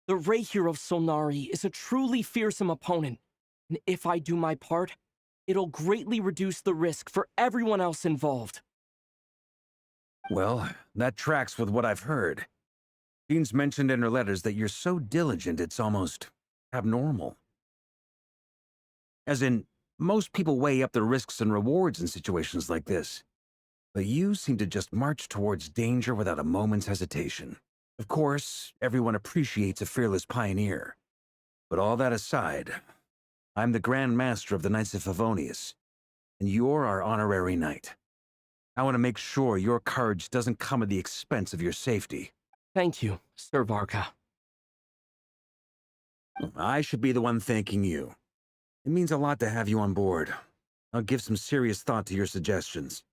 The Rerir of Solnari is a truly fearsome opponent, and if I do my part, it'll greatly reduce the risk for everyone else involved. Well, that tracks with what I've heard. Jean's mentioned in her letters that you're so diligent it's almost abnormal. As in, most people weigh up the risks and rewards in situations like this. But you seem to just march towards danger without a moment's hesitation. Of course, everyone appreciates a fearless pioneer. But all that aside, I'm the Grand Master of the Knights of Favonius, and you're our honorary knight. I want to make sure your courage doesn't come at the expense of your safety. Thank you, Sir Varka. I should be the one thanking you. It means a lot to have you on board. I'll give some serious thought to your suggestions.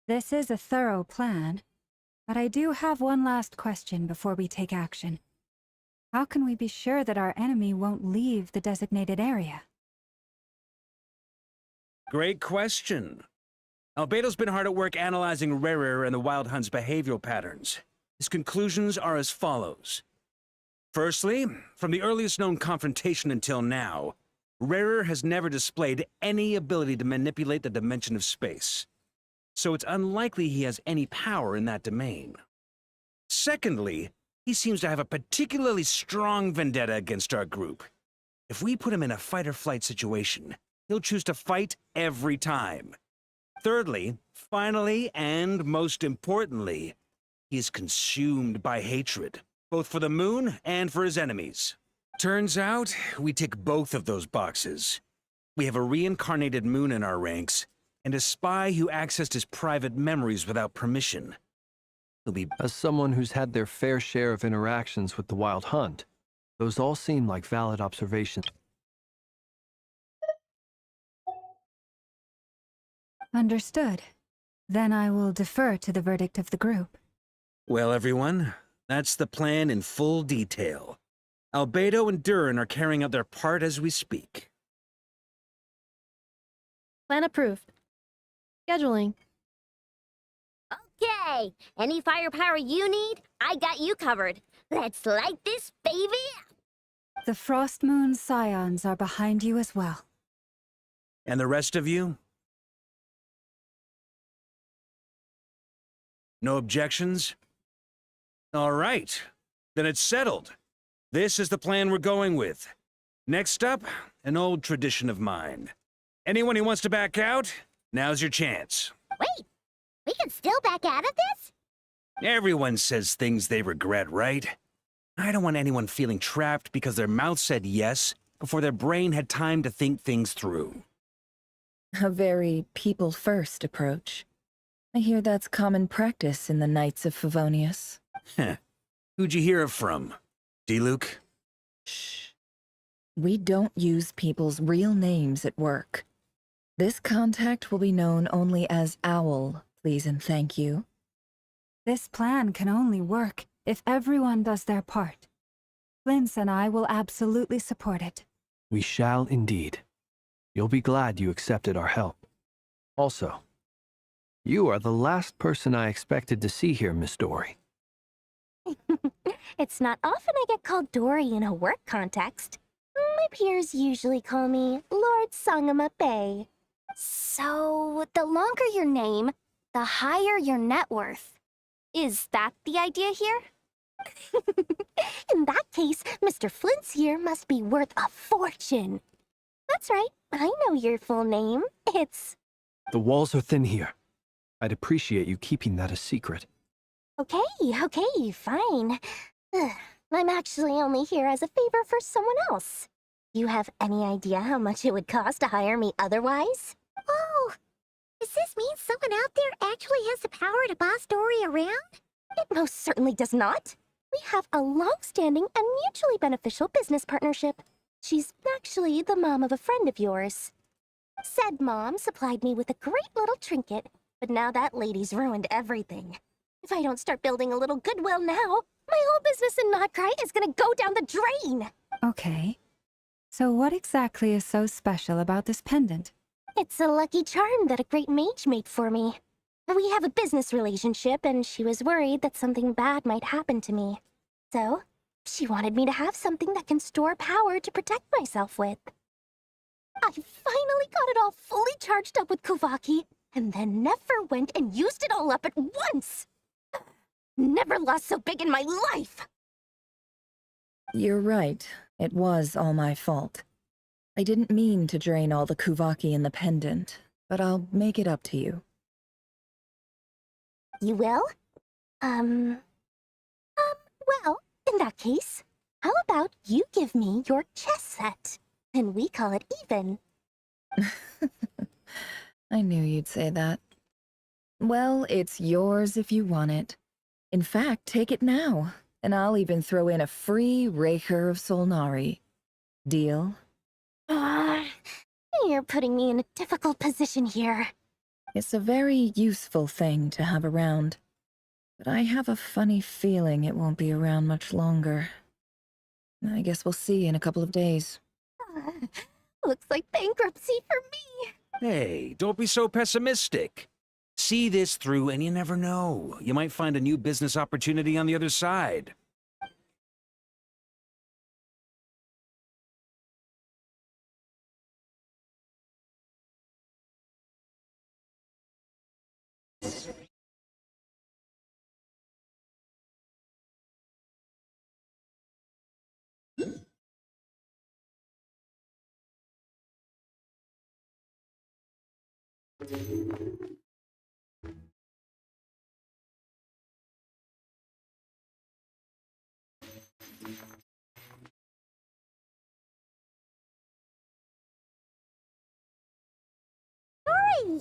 This is a thorough plan, but I do have one last question before we take action. How can we be sure that our enemy won't leave the designated area? Great question. Albedo's been hard at work analyzing Rerir and the Wild Hunt's behavioral patterns. His conclusions are as follows. Firstly, from the earliest known confrontation until now, Rerir has never displayed any ability to manipulate the dimension of space. So it's unlikely he has any power in that domain. Secondly, he seems to have a particularly strong vendetta against our group. If we put him in a fight-or-flight situation, he'll choose to fight every time. Thirdly, finally, and most importantly, he is consumed by hatred, both for the moon and for his enemies. Turns out, we tick both of those boxes. We have a reincarnated moon in our ranks, and a spy who accessed his private memories without permission. He'll be... As someone who's had their fair share of interactions with the Wild Hunt, those all seem like valid observations. Understood. Then I will defer to the verdict of the group. Well, everyone, that's the plan in full detail. Albedo and Durin are carrying out their part as we speak. Plan approved. Scheduling. Okay, any firepower you need, I got you covered. Let's light this baby up. The Frost Moon Scions are behind you as well. And the rest of you? No objections? All right, then it's settled. This is the plan we're going with. Next up, an old tradition of mine. Anyone who wants to back out, now's your chance. Wait, we can still back out of this? Everyone says things they regret, right? I don't want anyone feeling trapped because their mouth said yes before their brain had time to think things through. A very people-first approach. I hear that's common practice in the Knights of Favonius. Heh. Who'd you hear it from? D-Luke? Shh. We don't use people's real names at work. This contact will be known only as Owl, please and thank you. This plan can only work if everyone does their part. Flintz and I will absolutely support it. We shall indeed. You'll be glad you accepted our help. Also, you are the last person I expected to see here, Miss Dory. It's not often I get called Dory in a work context. My peers usually call me Lord Sangamabe. So, the longer your name, the higher your net worth. Is that the idea here? In that case, Mr. Flint's here must be worth a fortune. That's right, I know your full name. It's... The walls are thin here. I'd appreciate you keeping that a secret. Okay, fine. I'm actually only here as a favor for someone else. You have any idea how much it would cost to hire me otherwise? Oh, does this mean someone out there actually has the power to boss Dory around? It most certainly does not. We have a long-standing and mutually beneficial business partnership. She's actually the mom of a friend of yours. Said mom supplied me with a great little trinket, but now that lady's ruined everything. If I don't start building a little goodwill now, my whole business in Notcry is gonna go down the drain! Okay. So what exactly is so special about this pendant? It's a lucky charm that a great mage made for me. We have a business relationship, and she was worried that something bad might happen to me. So, she wanted me to have something that can store power to protect myself with. I finally got it all fully charged up with Kuvaki, and then Nefer went and used it all up at once! Never lost so big in my life! You're right. It was all my fault. I didn't mean to drain all the Kuvaki in the pendant, but I'll make it up to you. You will? Well, in that case, how about you give me your chess set, and we call it even? I knew you'd say that. Well, it's yours if you want it. In fact, take it now, and I'll even throw in a free Rerir of Solnari. Deal? You're putting me in a difficult position here. It's a very useful thing to have around. But I have a funny feeling it won't be around much longer. I guess we'll see in a couple of days. Looks like bankruptcy for me. Hey, don't be so pessimistic. See this through and you never know. You might find a new business opportunity on the other side. Hurry!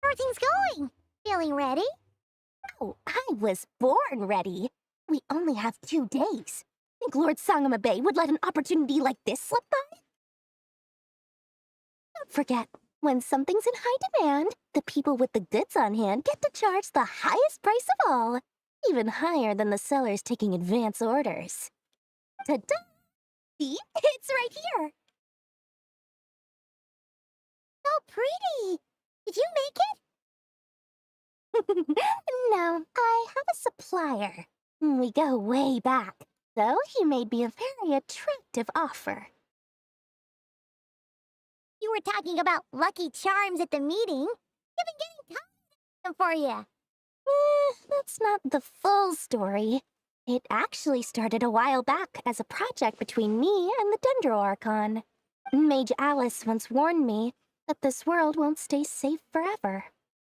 Everything's going. Feeling ready? Oh, I was born ready. We only have 2 days. Think Lord Sangamabe would let an opportunity like this slip by? Don't forget, when something's in high demand, the people with the goods on hand get to charge the highest price of all, even higher than the sellers taking advance orders. Ta-da! See? It's right here! So pretty! Did you make it? No, I have a supplier. We go way back, so he made me a very attractive offer. You were talking about lucky charms at the meeting. You've been getting tired of them for you. That's not the full story. It actually started a while back as a project between me and the Dendro Archon. Mage Alice once warned me that this world won't stay safe forever.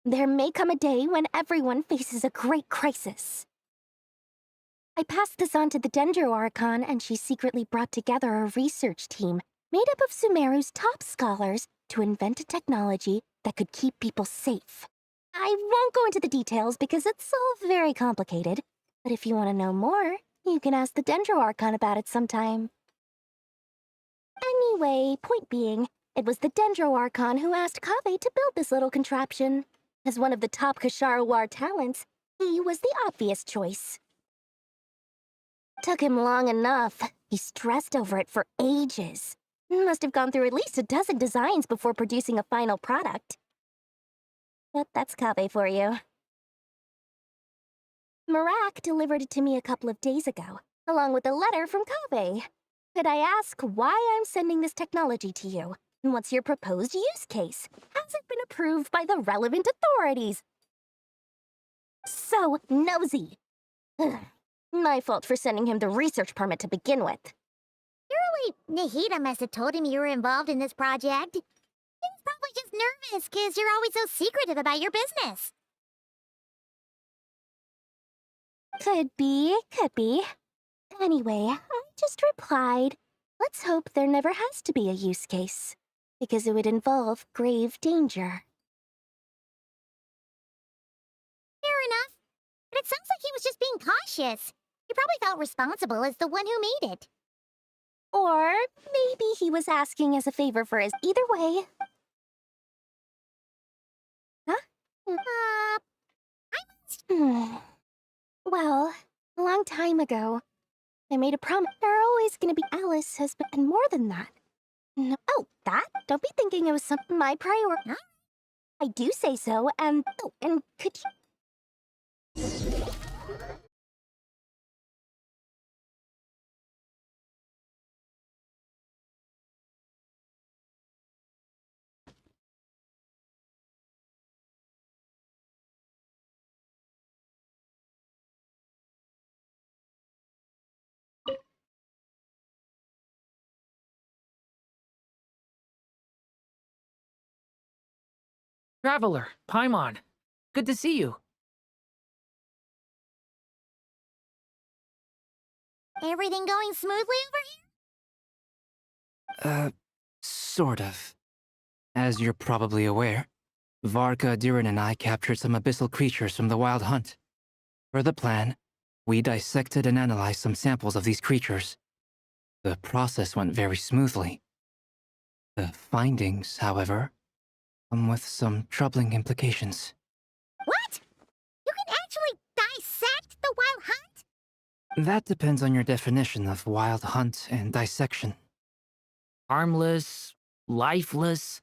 There may come a day when everyone faces a great crisis. I passed this on to the Dendro Archon, and she secretly brought together a research team made up of Sumeru's top scholars to invent a technology that could keep people safe. I won't go into the details because it's all very complicated, but if you want to know more, you can ask the Dendro Archon about it sometime. Anyway, point being, it was the Dendro Archon who asked Kaveh to build this little contraption. As one of the top Kasharawar talents, he was the obvious choice. Took him long enough. He stressed over it for ages. Must have gone through at least a dozen designs before producing a final product. But that's Kaveh for you. Marak delivered it to me a couple of days ago, along with a letter from Kaveh. Could I ask why I'm sending this technology to you? And what's your proposed use case? Has it been approved by the relevant authorities? So nosy. My fault for sending him the research permit to begin with. Surely Nahida must have told him you were involved in this project. He was probably just nervous because you're always so secretive about your business. Could be, could be. Anyway, I just replied, let's hope there never has to be a use case, because it would involve grave danger. Fair enough. but it sounds like he was just being cautious. He probably felt responsible as the one who made it. Or maybe he was asking as a favor for his. Either way. Huh? Well, a long time ago, I made a promise. There are always gonna be Alice has been, and more than that. No, oh, that? Don't be thinking it was something my priority. Huh? I do say so, and oh, and could you? Traveler, Paimon. Good to see you. Everything going smoothly over here? Sort of. As you're probably aware, Varka, Durin, and I captured some abyssal creatures from the Wild Hunt. For the plan, we dissected and analyzed some samples of these creatures. The process went very smoothly. The findings, however, come with some troubling implications. What? You can actually dissect the Wild Hunt? That depends on your definition of Wild Hunt and dissection. Harmless, lifeless.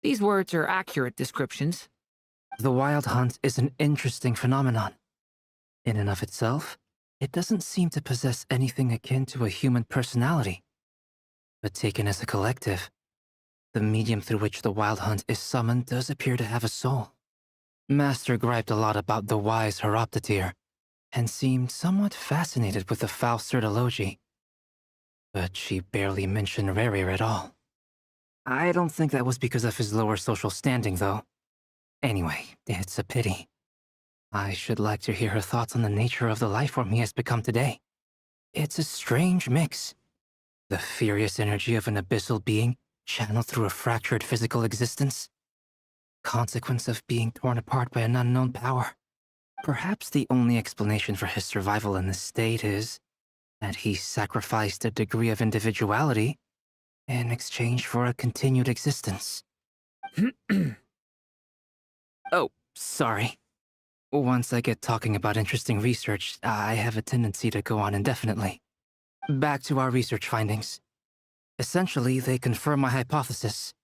These words are accurate descriptions. The Wild Hunt is an interesting phenomenon. In and of itself, it doesn't seem to possess anything akin to a human personality. But taken as a collective, the medium through which the Wild Hunt is summoned does appear to have a soul. Master griped a lot about the wise Horoptetyr, and seemed somewhat fascinated with the Faust Certology. But she barely mentioned Rerir at all. I don't think that was because of his lower social standing, though. Anyway, it's a pity. I should like to hear her thoughts on the nature of the lifeform he has become today. It's a strange mix. The furious energy of an abyssal being channeled through a fractured physical existence. Consequence of being torn apart by an unknown power. Perhaps the only explanation for his survival in this state is that he sacrificed a degree of individuality in exchange for a continued existence. Oh, sorry. Once I get talking about interesting research, I have a tendency to go on indefinitely. Back to our research findings. Essentially, they confirm my hypothesis.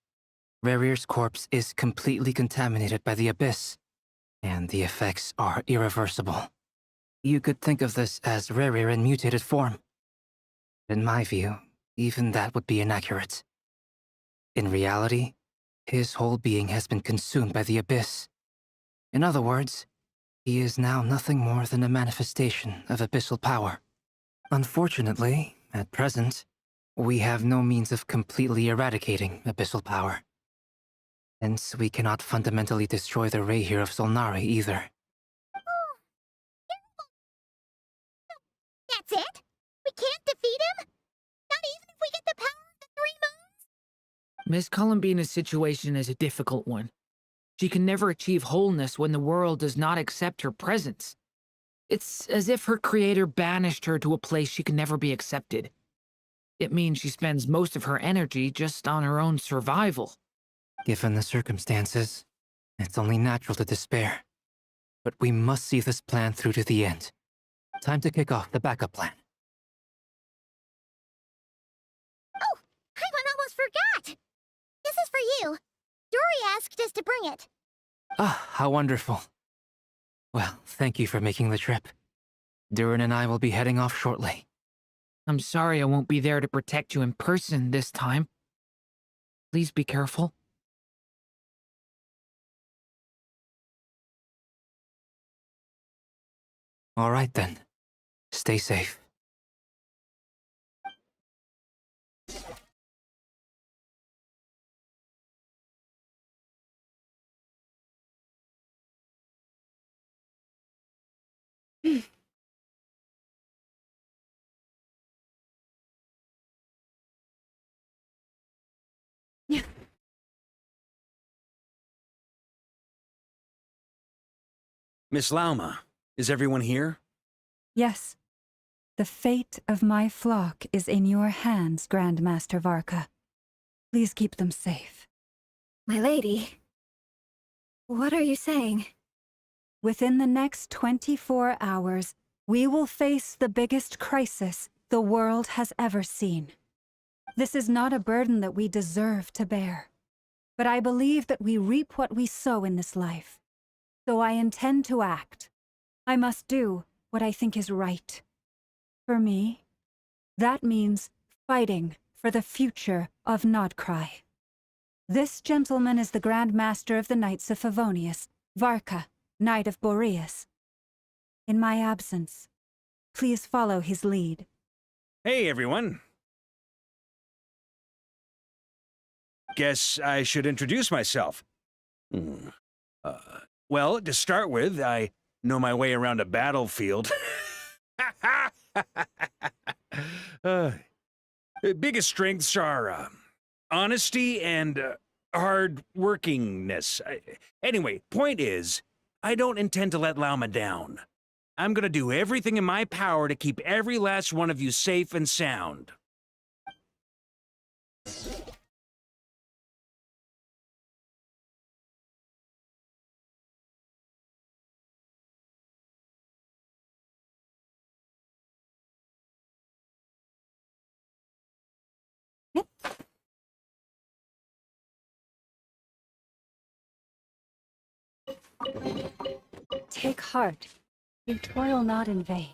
Rerir's corpse is completely contaminated by the Abyss, and the effects are irreversible. You could think of this as Rerir in mutated form. In my view, even that would be inaccurate. In reality, his whole being has been consumed by the Abyss. In other words, he is now nothing more than a manifestation of abyssal power. Unfortunately, at present, we have no means of completely eradicating abyssal power. Hence, we cannot fundamentally destroy the Rerir of Solnari either. That's it? We can't defeat him? Not even if we get the power of the Three Moons? Miss Columbina's situation is a difficult one. She can never achieve wholeness when the world does not accept her presence. It's as if her creator banished her to a place she can never be accepted. It means she spends most of her energy just on her own survival. Given the circumstances, it's only natural to despair. But we must see this plan through to the end. Time to kick off the backup plan. Oh, I almost forgot! This is for you. Dory asked us to bring it. Ah, how wonderful. Well, thank you for making the trip. Durin and I will be heading off shortly. I'm sorry I won't be there to protect you in person this time. Please be careful. All right then. Stay safe. Miss Lauma, Is everyone here? Yes. The fate of my flock is in your hands, Grandmaster Varka. Please keep them safe. My lady. What are you saying? Within the next 24 hours, we will face the biggest crisis the world has ever seen. This is not a burden that we deserve to bear, but I believe that we reap what we sow in this life. So I intend to act. I must do what I think is right. For me, that means fighting for the future of Nodcry. This gentleman is the Grand Master of the Knights of Favonius, Varka, Knight of Boreas. In my absence, please follow his lead. Hey, everyone. Guess I should introduce myself. Well, to start with, I know my way around a battlefield. Biggest strengths are honesty and hard workingness. Anyway, point is, I don't intend to let Lauma down. I'm gonna do everything in my power to keep every last one of you safe and sound. Take heart. You toil not in vain.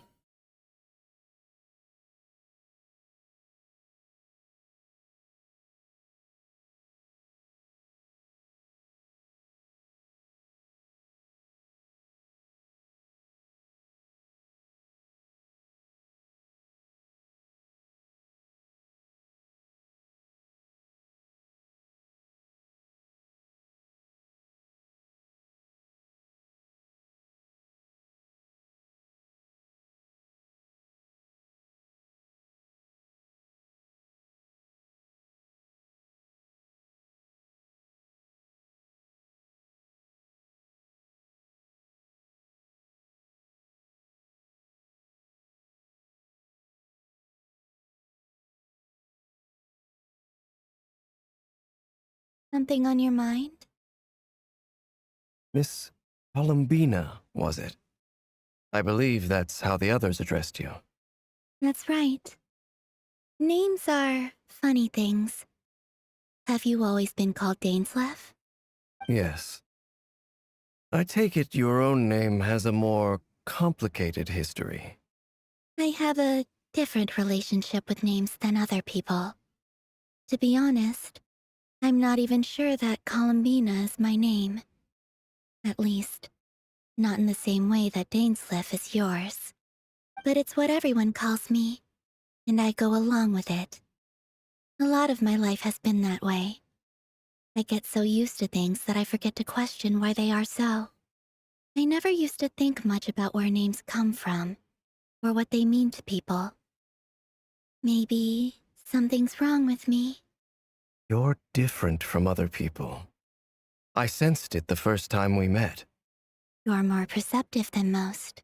Something on your mind? Miss Columbina, was it? I believe that's how the others addressed you. That's right. Names are funny things. Have you always been called Dainsleff? Yes. I take it your own name has a more complicated history. I have a different relationship with names than other people. To be honest, I'm not even sure that Columbina is my name. At least, not in the same way that Dainsleff is yours. But it's what everyone calls me, and I go along with it. A lot of my life has been that way. I get so used to things that I forget to question why they are so. I never used to think much about where names come from, or what they mean to people. Maybe something's wrong with me. You're different from other people. I sensed it the first time we met. You're more perceptive than most.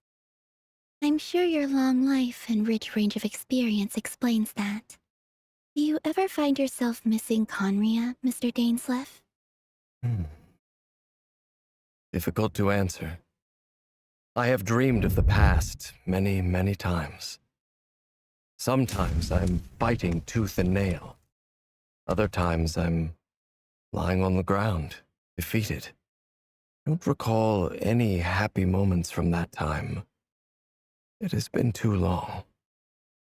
I'm sure your long life and rich range of experience explains that. Do you ever find yourself missing Conria, Mr. Dainsleff? Difficult to answer. I have dreamed of the past many, many times. Sometimes I'm fighting tooth and nail. Other times I'm lying on the ground, defeated. I don't recall any happy moments from that time. It has been too long.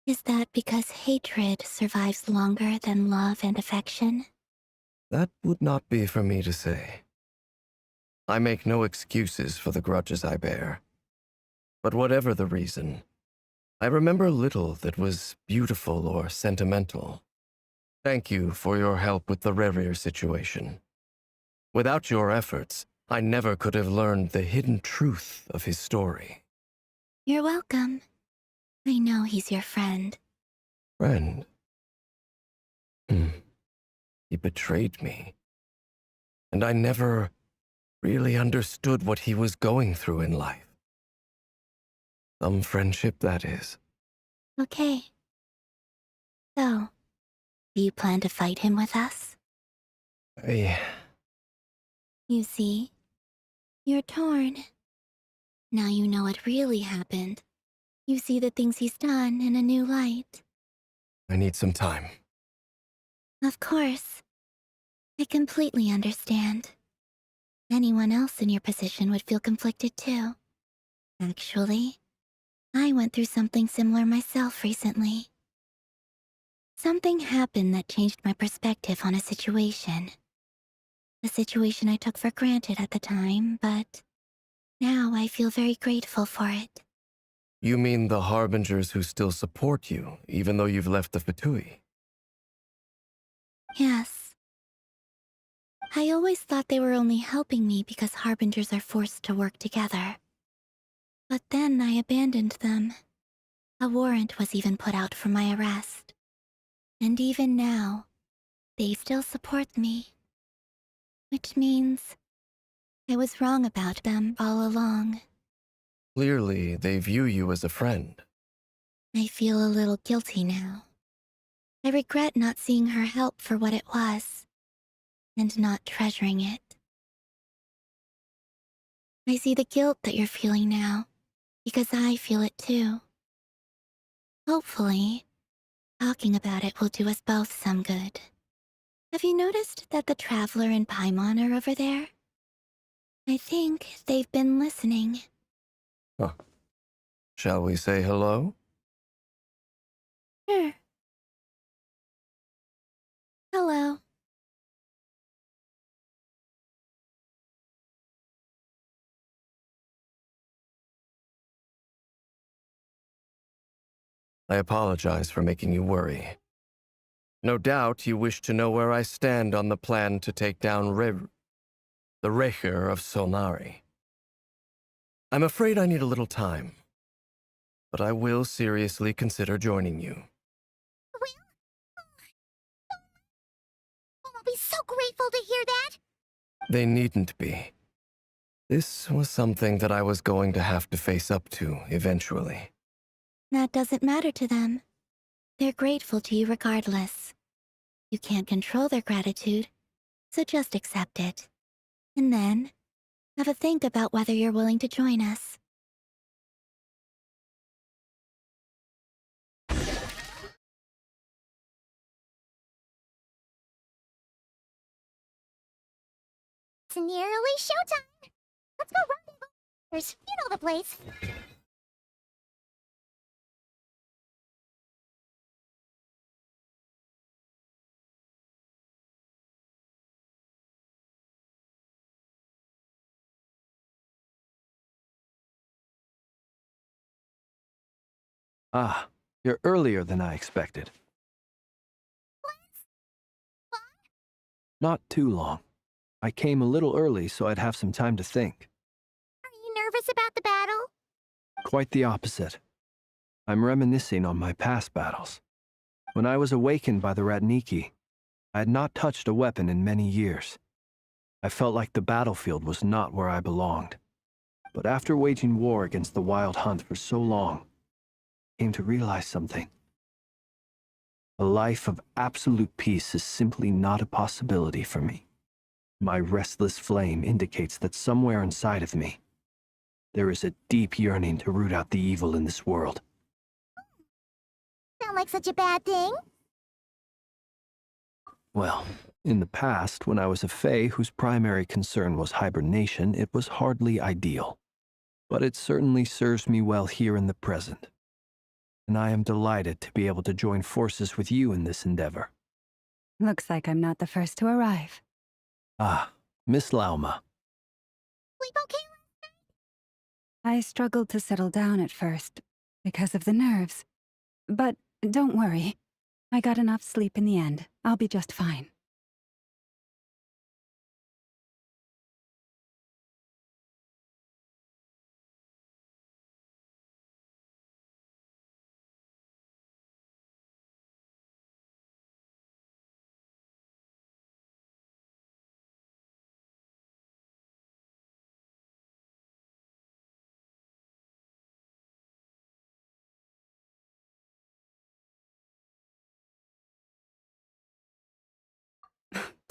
Is that because hatred survives longer than love and affection? That would not be for me to say. I make no excuses for the grudges I bear. But whatever the reason, I remember little that was beautiful or sentimental. Thank you for your help with the Rerir situation. Without your efforts, I never could have learned the hidden truth of his story. You're welcome. I know he's your friend. Friend? He betrayed me. And I never really understood what he was going through in life. Some friendship, that is. Okay. So, do you plan to fight him with us? I... You see, you're torn. Now you know what really happened. You see the things he's done in a new light. I need some time. Of course. I completely understand. Anyone else in your position would feel conflicted too. Actually, I went through something similar myself recently. Something happened that changed my perspective on a situation. A situation I took for granted at the time, but now I feel very grateful for it. You mean the Harbingers who still support you, even though you've left the Fatui? Yes. I always thought they were only helping me because Harbingers are forced to work together. But then I abandoned them. A warrant was even put out for my arrest. And even now, they still support me. Which means I was wrong about them all along. Clearly, they view you as a friend. I feel a little guilty now. I regret not seeing her help for what it was, and not treasuring it. I see the guilt that you're feeling now, because I feel it too. Hopefully, talking about it will do us both some good. Have you noticed that the Traveler and Paimon are over there? I think they've been listening. Huh. Shall we say hello? Sure. Hello. I apologize for making you worry. No doubt you wish to know where I stand on the plan to take down the Rerir of Solnari. I'm afraid I need a little time, but I will seriously consider joining you. I'll be so grateful to hear that. They needn't be. This was something that I was going to have to face up to eventually. That doesn't matter to them. They're grateful to you regardless. You can't control their gratitude, so just accept it. And then, have a think about whether you're willing to join us. It's nearly showtime. Let's go rendezvous. You know the place. Ah, you're earlier than I expected. Not too long. I came a little early so I'd have some time to think. Are you nervous about the battle? Quite the opposite. I'm reminiscing on my past battles. When I was awakened by the Ratniki, I had not touched a weapon in many years. I felt like the battlefield was not where I belonged. But after waging war against the Wild Hunt for so long, I came to realize something. A life of absolute peace is simply not a possibility for me. My restless flame indicates that somewhere inside of me, there is a deep yearning to root out the evil in this world. Sound like such a bad thing? Well, in the past, when I was a Fae whose primary concern was hibernation, it was hardly ideal. But it certainly serves me well here in the present. And I am delighted to be able to join forces with you in this endeavor. Looks like I'm not the first to arrive. Ah, Miss Lauma. Sleep okay? I struggled to settle down at first because of the nerves. But don't worry. I got enough sleep in the end. I'll be just fine.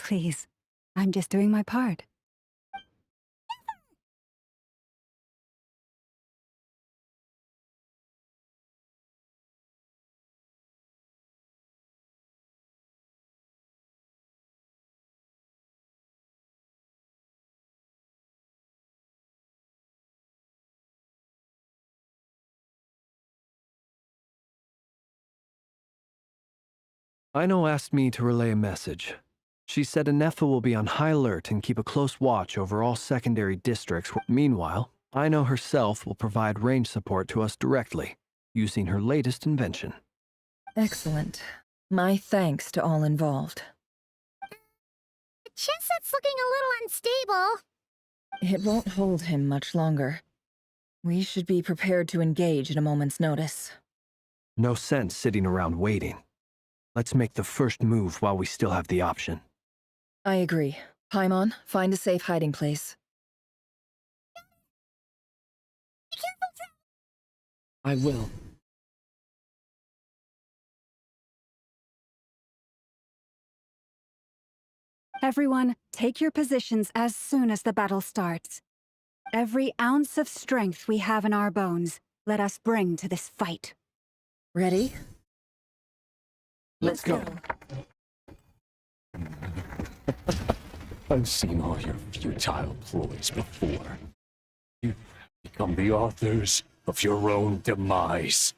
Please, I'm just doing my part. Ino asked me to relay a message. She said Anefa will be on high alert and keep a close watch over all secondary districts. Meanwhile, Ino herself will provide range support to us directly, using her latest invention. Excellent. My thanks to all involved. The chestnut's looking a little unstable. It won't hold him much longer. We should be prepared to engage at a moment's notice. No sense sitting around waiting. Let's make the first move while we still have the option. I agree. Paimon, find a safe hiding place. I will. Everyone, take your positions as soon as the battle starts. Every ounce of strength we have in our bones, let us bring to this fight. Ready? Let's go. I've seen all your futile ploys before. You've become the authors of your own demise.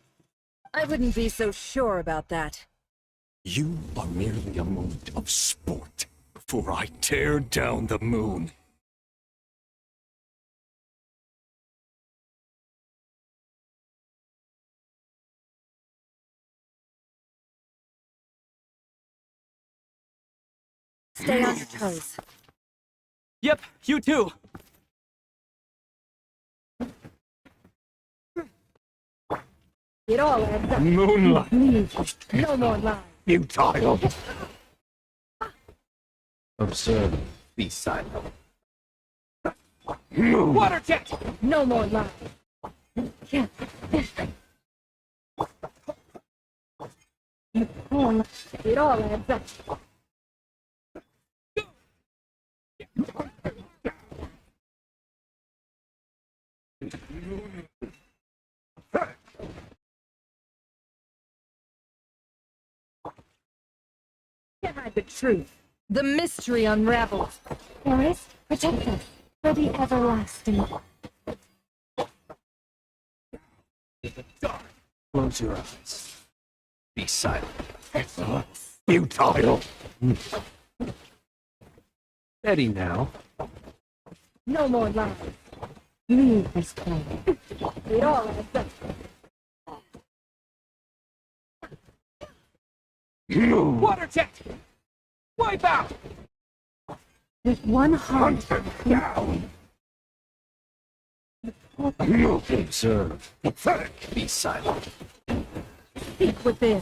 I wouldn't be so sure about that. You are merely a moment of sport before I tear down the moon. Stay on your toes. Yep, you too. It all adds up. Moonlight. No more lies. Futile. Observe. Be silent. Water jet! No more lies. Yeah. It all adds up. Can't hide the truth. The mystery unravels. Forest, protect us for the everlasting. Close your eyes. Be silent. Futile. Steady now. No more lies. Leave this place. It all adds up. Water jet! Wipe out! With one heart. Down. Observe. Be silent. Speak within.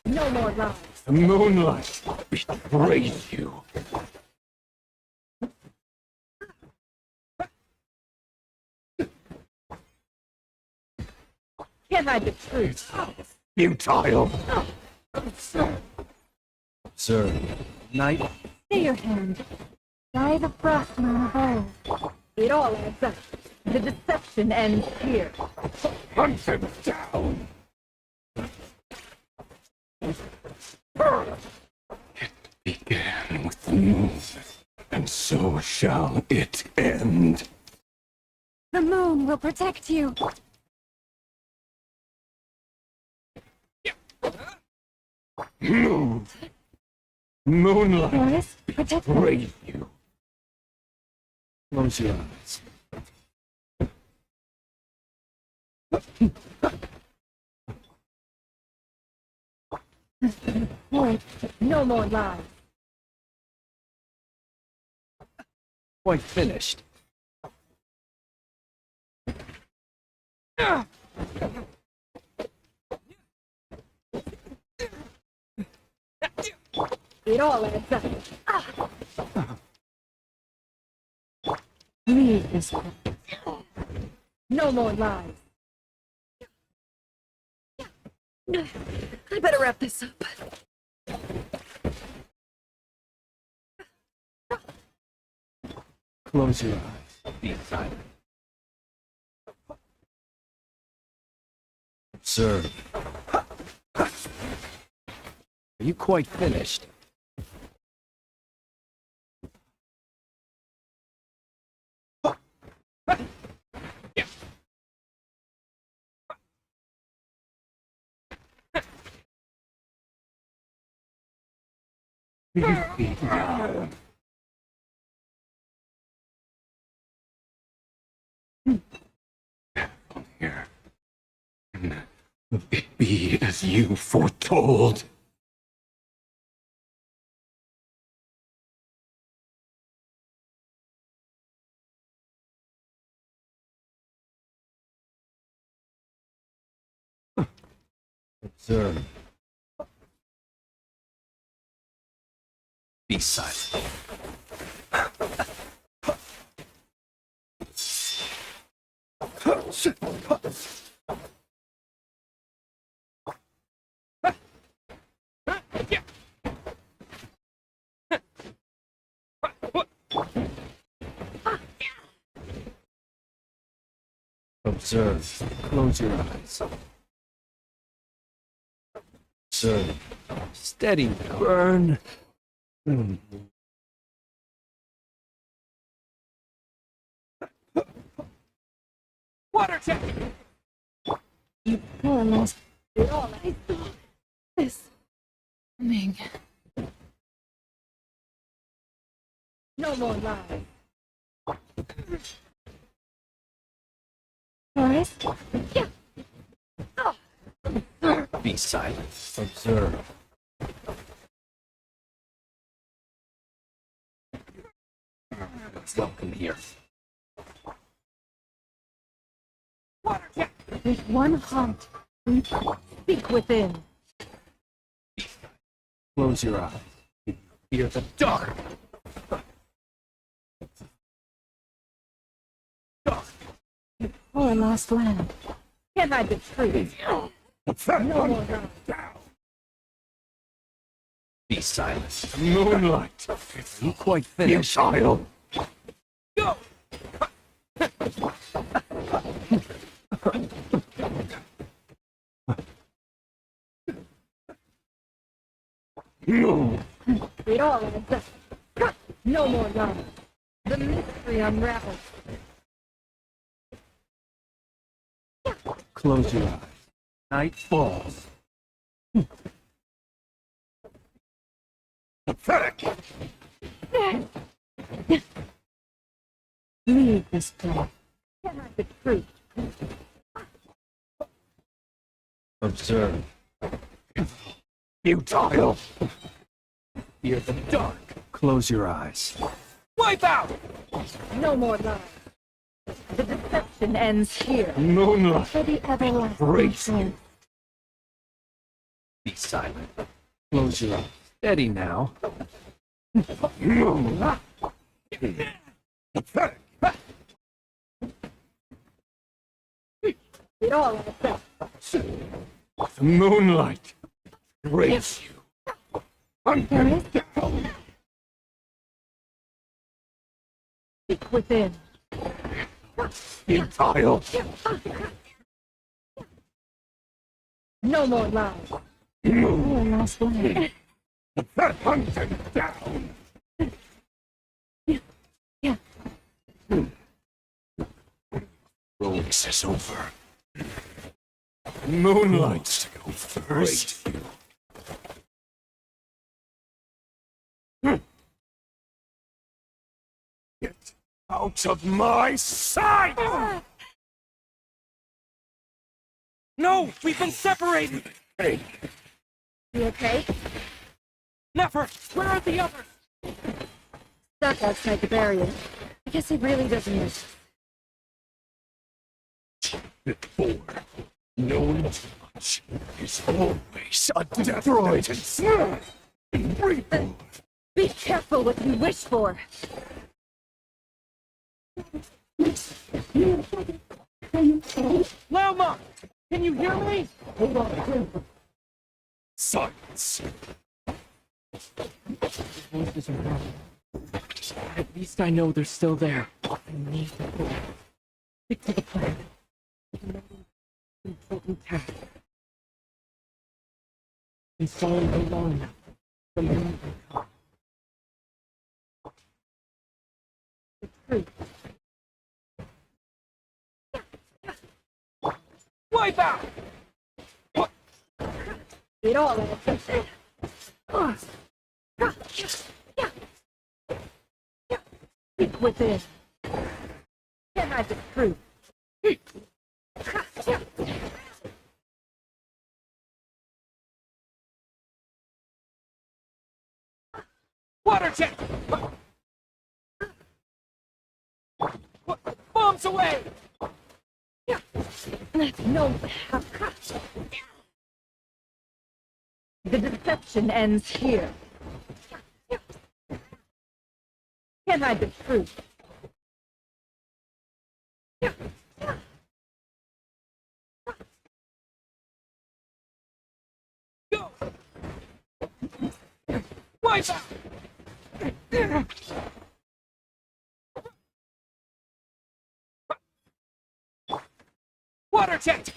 No more lies. The moonlight betrayed you. Can't hide the truth. Futile. Sir, Knight. Stay your hand. By the frost moon of old. It all adds up. The deception ends here. Hunt him down. It began with the moon, and so shall it end. The moon will protect you. Moon. Moonlight Forest, protect us. betrayed you. Close your eyes. Wait, no more lies. Quite finished. It all adds up. Leave this place. No more lies. I better wrap this up. Close your eyes. Be silent. Observe. Are you quite finished? Here. And it be as you foretold. Observe. Be silent. Observe. Close your eyes. Observe. Steady now. Burn. Water check! You almost did all I thought. This coming. No more lies. Boris? Yeah. Be silent. Observe. Welcome here. Water check! With one heart, we speak within. Close your eyes. Fear the dark. Our lost land. Can't hide the truth. No more lies. Be silent. Moonlight. You quite You finished. child. Go! No. It all adds up. No more lies. The mystery unravels. Close your eyes. Night falls. Pathetic. Leave this place. Can't hide the truth. Observe. Futile. Fear the dark. Close your eyes. Wipe out! No more lies. The deception ends here. Moonlight. For the everlasting Praise truth. you. Be silent. Close your eyes. Steady now. Moonlight. Pathetic. It all adds up. The moonlight. Raise you. Under down. Speak within. Futile. No more lies. Our lost land. Hunted down. Yeah. Race is over. Moonlight's to go first. Get out of my sight! No! We've been separated! Hey, You okay? Never! Where are the others? Stuck outside the barrier. I guess he really doesn't miss. before, knowing too much is always a death sentence. Reborn. Be careful what you wish for. Lama! Can you hear me? Silence. At least I know they're still there. I need to go. Stick to the plan. Another important task. Installing the long enough. The moon will come. The truth. Wipe out! It all Speak within. Can't hide the truth. Water jet! Bombs away! No. The deception ends here. Can't hide the truth. Go! Wipe out! Water jet!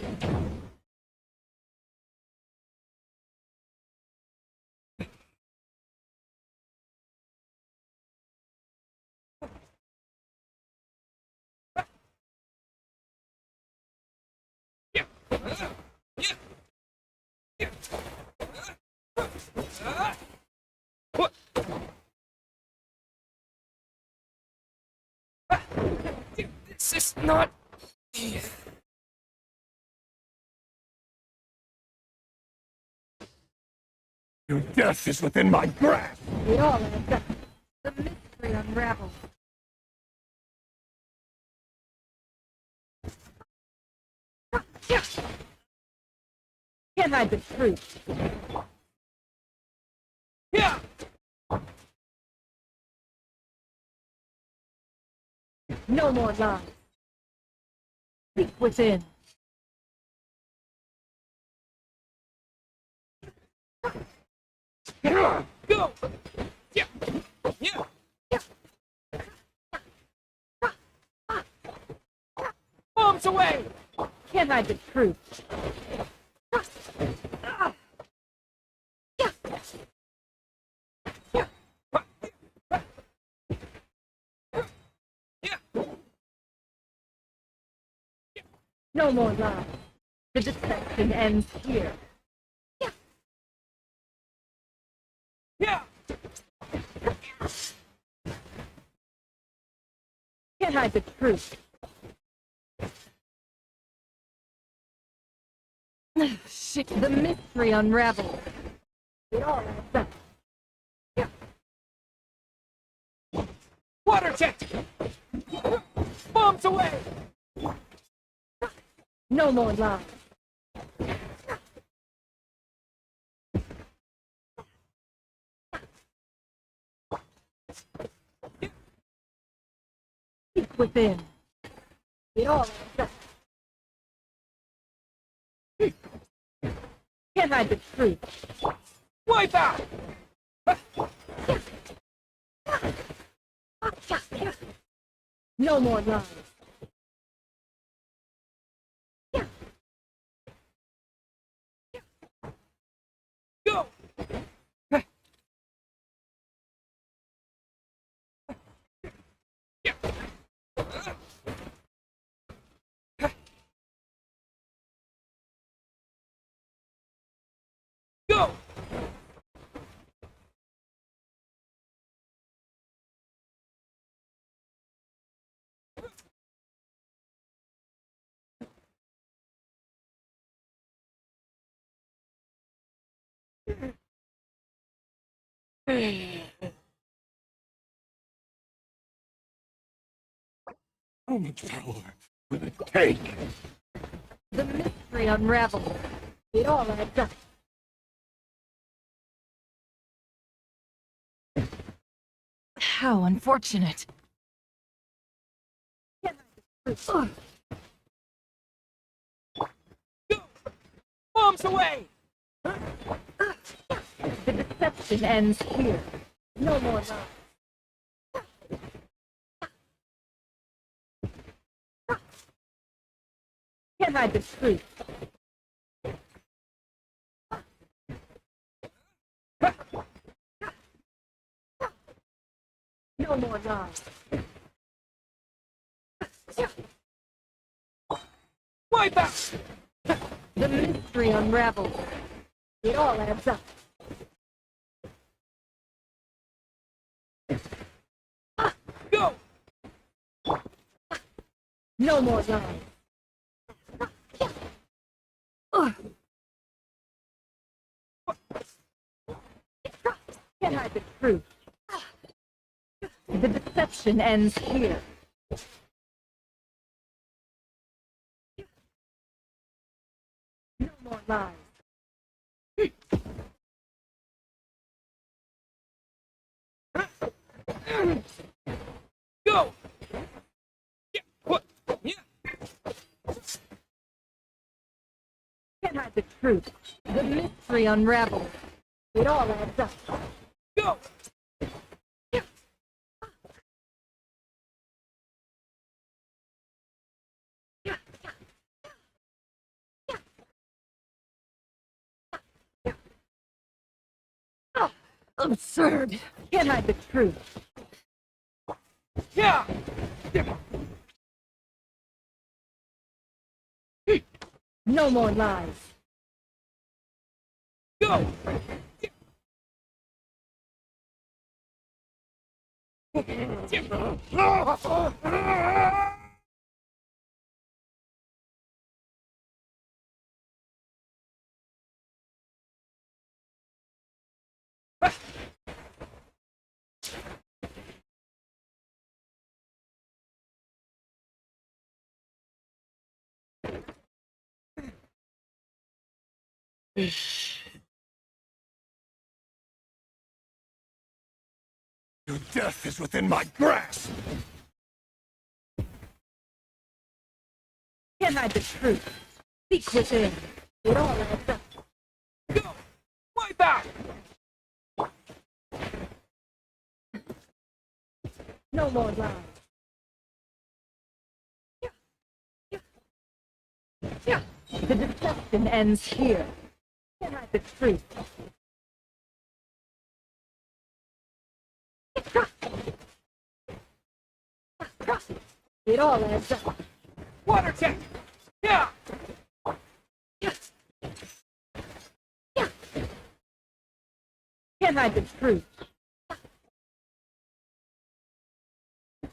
What? This is not... Your death is within my grasp! It all adds up. The mystery unravels. Can't hide the truth. Yeah! No more lies. Speak within. Go! Yeah! Yeah! Bombs away! Can't hide the truth. No more lies. The deception ends here. Yeah! Can't hide the truth. Shit, the mystery unravels. It all adds up. Water jet! Bombs away! No more lies. Speak within. It all adds up. Can't hide the truth. Wipe out! No more lies. Go! Go! How much power will it take? The mystery unravels. It all adds up. How unfortunate. Bombs away! The deception ends here. No more lies. Can't hide the truth. No more lies. Wipe out! The mystery unravels. It all adds up. Go! No more lies. Can't hide the truth. The deception ends here. No more lies. Go! Yeah, what? Yeah. Can't hide the truth. The mystery unravels. It all adds up. Go! Absurd. Can't hide the truth. Yeah! No more lies. Go! Your death is within my grasp! Can't hide the truth. Speak within. It all adds up. Go! Wipe out! No more lies. The deception ends here. Can't hide the truth. It all adds up. Water tank! Yeah! Can't hide the truth.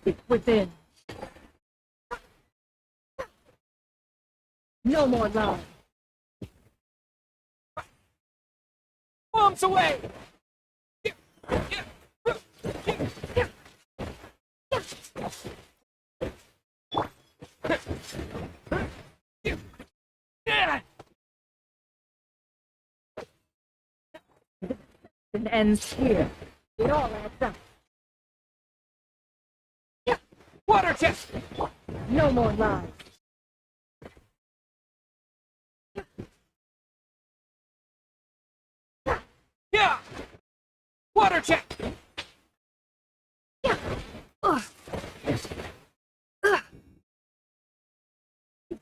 It's within. No more lies. Bombs away! It ends here. It all adds up. Water tank! No more lies. Yeah! Water tank!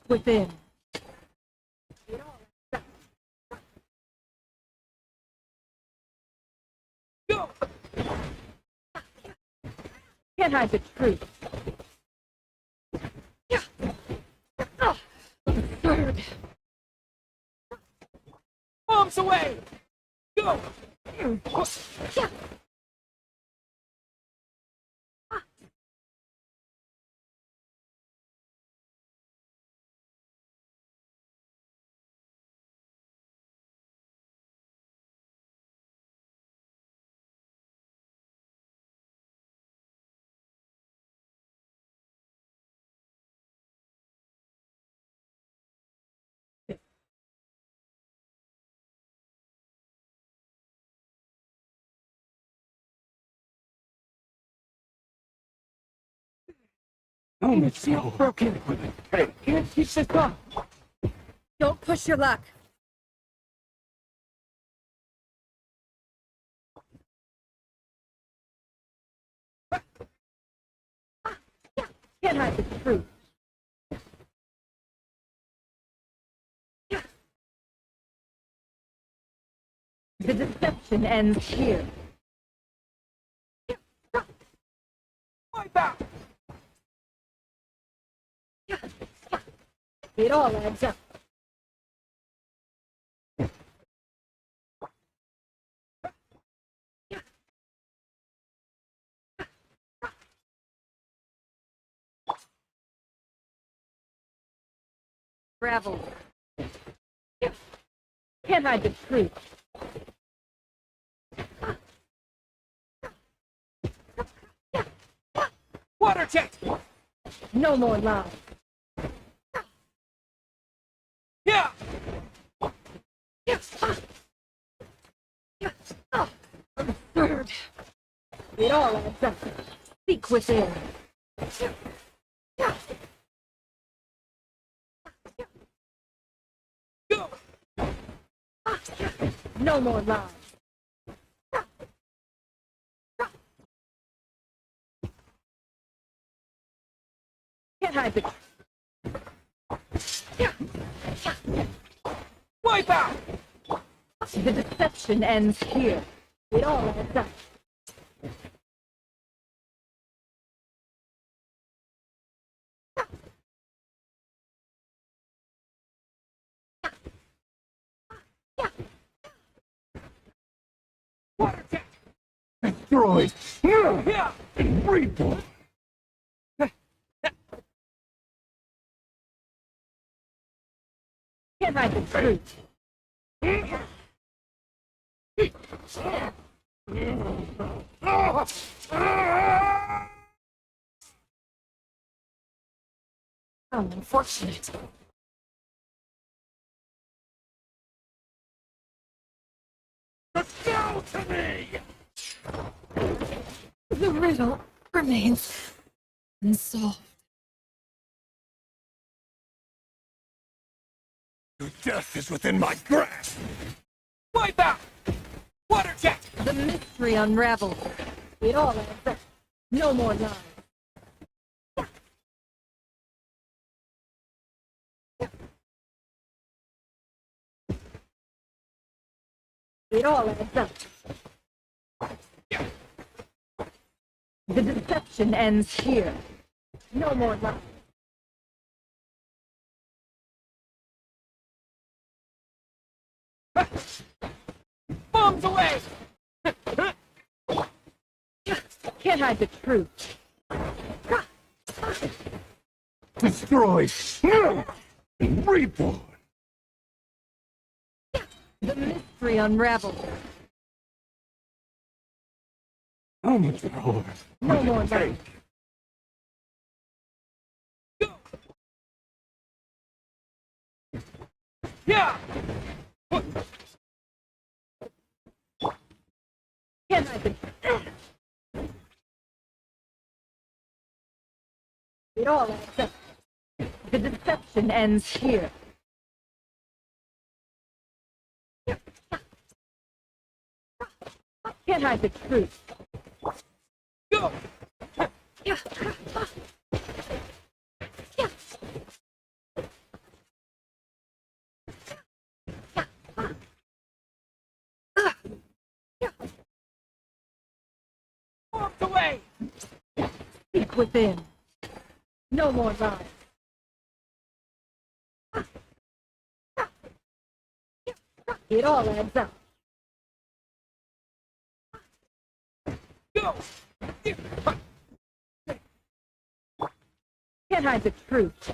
Within. Go! Can't hide the truth. Absurd. Bombs away! Go! Oh, it's so broken. Can't keep this up. Don't push your luck. Can't hide the truth. The deception ends here. Wipe out! It all adds up. Gravel. Can't hide the truth. Water jet! No more lies. Yeah! Absurd. It all adds up. Speak within. No more lies. Can't hide the Wipe out! The deception ends here. It all adds up. Water jet! Destroyed. Yeah! Reborn. Can't hide the truth. How unfortunate. Go to me! The riddle remains unsolved. Your death is within my grasp! Wipe out! Water jet! The mystery unravels. It all adds up. No more lies. It all adds up. The deception ends here. No more lies. Bombs away! Can't hide the truth. Destroyed. Reborn. The mystery unravels. How much more? No more lies. Yeah! Can't hide the truth. It all adds up. The deception ends here. Can't hide the truth. Go! Bombs away! Speak within. No more lies. It all adds up. Go! Can't hide the truth.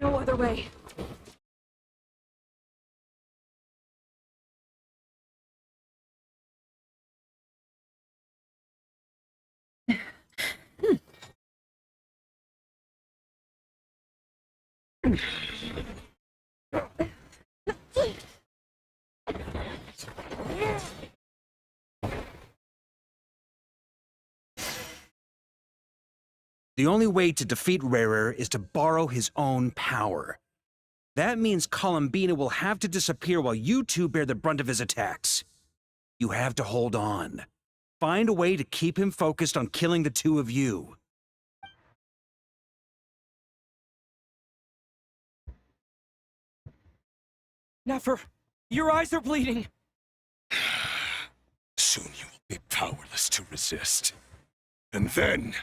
No other way. The only way to defeat Rerir is to borrow his own power. That means Columbina will have to disappear while you two bear the brunt of his attacks. You have to hold on. Find a way to keep him focused on killing the two of you. Nefer, your eyes are bleeding. Soon you will be powerless to resist. And then,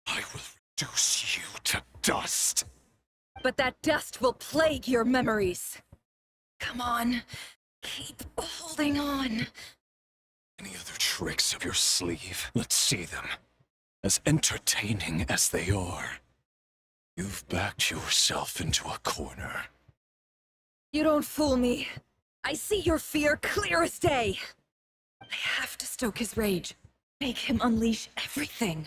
I will reduce you to dust. But that dust will plague your memories. Come on. Keep holding on. Any other tricks up your sleeve? Let's see them. As entertaining as they are, you've backed yourself into a corner. You don't fool me. I see your fear clear as day. I have to stoke his rage. Make him unleash everything.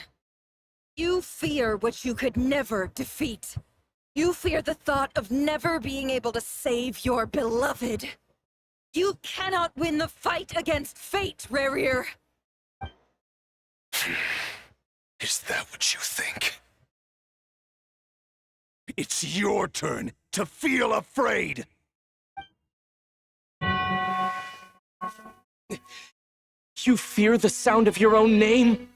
You fear what you could never defeat. You fear the thought of never being able to save your beloved. You cannot win the fight against fate, Rerir. Is that what you think? It's your turn to feel afraid! You fear the sound of your own name?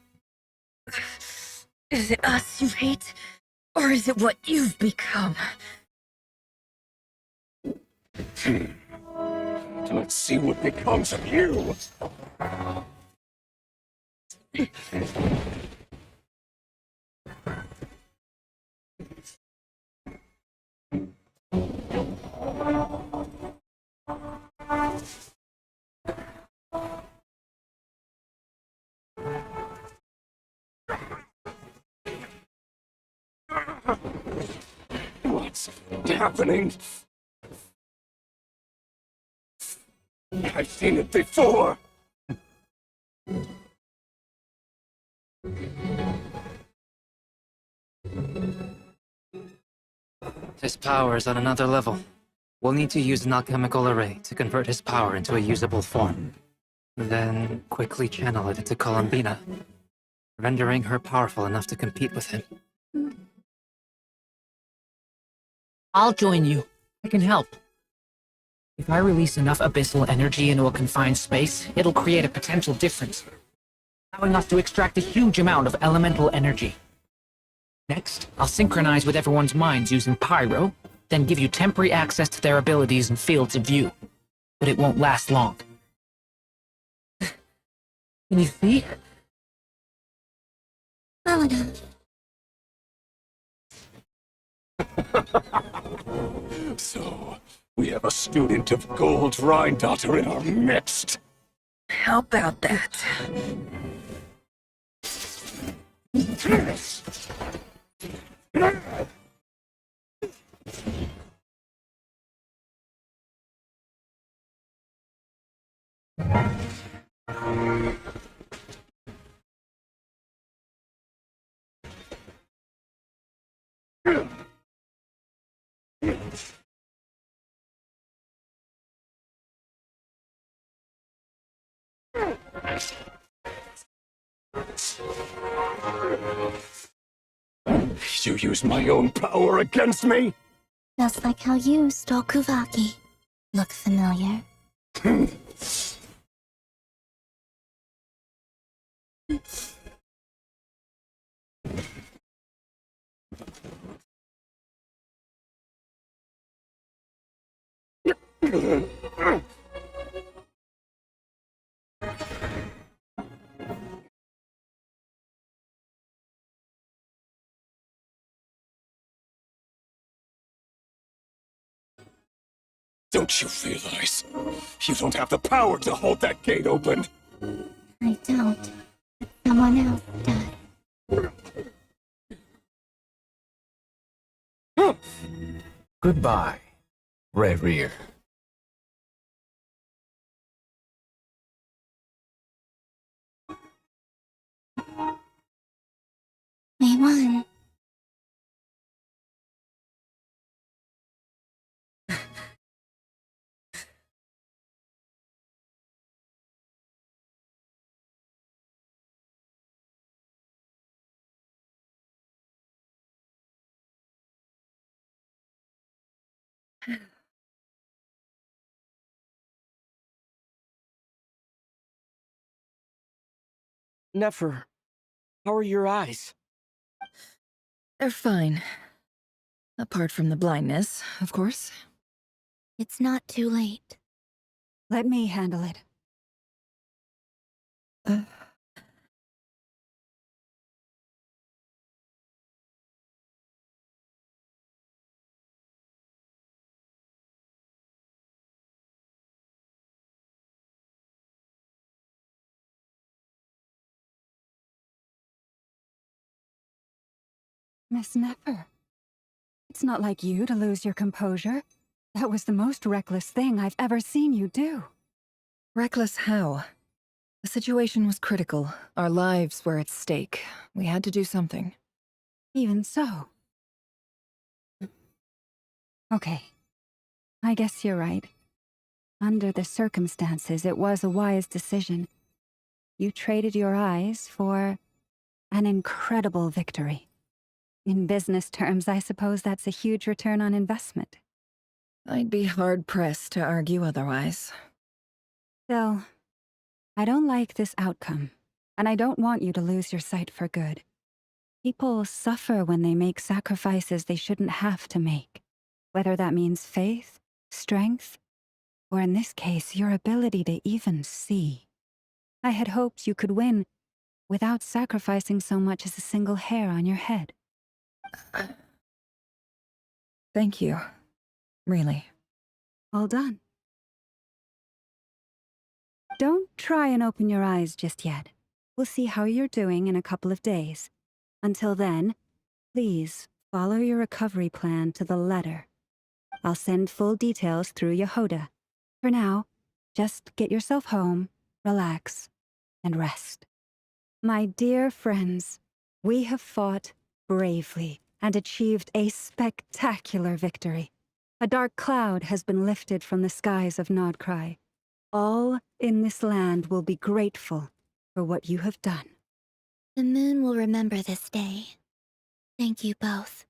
Is it us you hate? Or is it what you've become? Let's see what becomes of you! What's happening? I've seen it before! His power is on another level. We'll need to use an alchemical array to convert his power into a usable form. Then quickly channel it into Columbina, rendering her powerful enough to compete with him. I'll join you. I can help. If I release enough abyssal energy into a confined space, it'll create a potential difference, allowing us to extract a huge amount of elemental energy. Next, I'll synchronize with everyone's minds using Pyro, then give you temporary access to their abilities and fields of view. But it won't last long. Can you see? So, we have a student of Gold Rheindotter in our midst. How about that? You use my own power against me? Just like how you stole Kuvaki. Look familiar? Don't you realize? You don't have the power to hold that gate open. I don't. Someone else does. Goodbye, Rerir. We won. Nefer, how are your eyes? They're fine. Apart from the blindness, of course. It's not too late. Let me handle it. Miss Nefer, it's not like you to lose your composure. That was the most reckless thing I've ever seen you do. Reckless how? The situation was critical. Our lives were at stake. We had to do something. Even so. Okay. I guess you're right. Under the circumstances, it was a wise decision. You traded your eyes for an incredible victory. In business terms, I suppose that's a huge return on investment. I'd be hard-pressed to argue otherwise. Still, I don't like this outcome, and I don't want you to lose your sight for good. People suffer when they make sacrifices they shouldn't have to make, whether that means faith, strength, or in this case, your ability to even see. I had hoped you could win without sacrificing so much as a single hair on your head. Thank you. Really. All done. Don't try and open your eyes just yet. We'll see how you're doing in a couple of days. Until then, please follow your recovery plan to the letter. I'll send full details through Yehoda. For now, just get yourself home, relax, and rest. My dear friends, we have fought bravely and achieved a spectacular victory. A dark cloud has been lifted from the skies of Nodcry. All in this land will be grateful for what you have done. The moon will remember this day. Thank you both.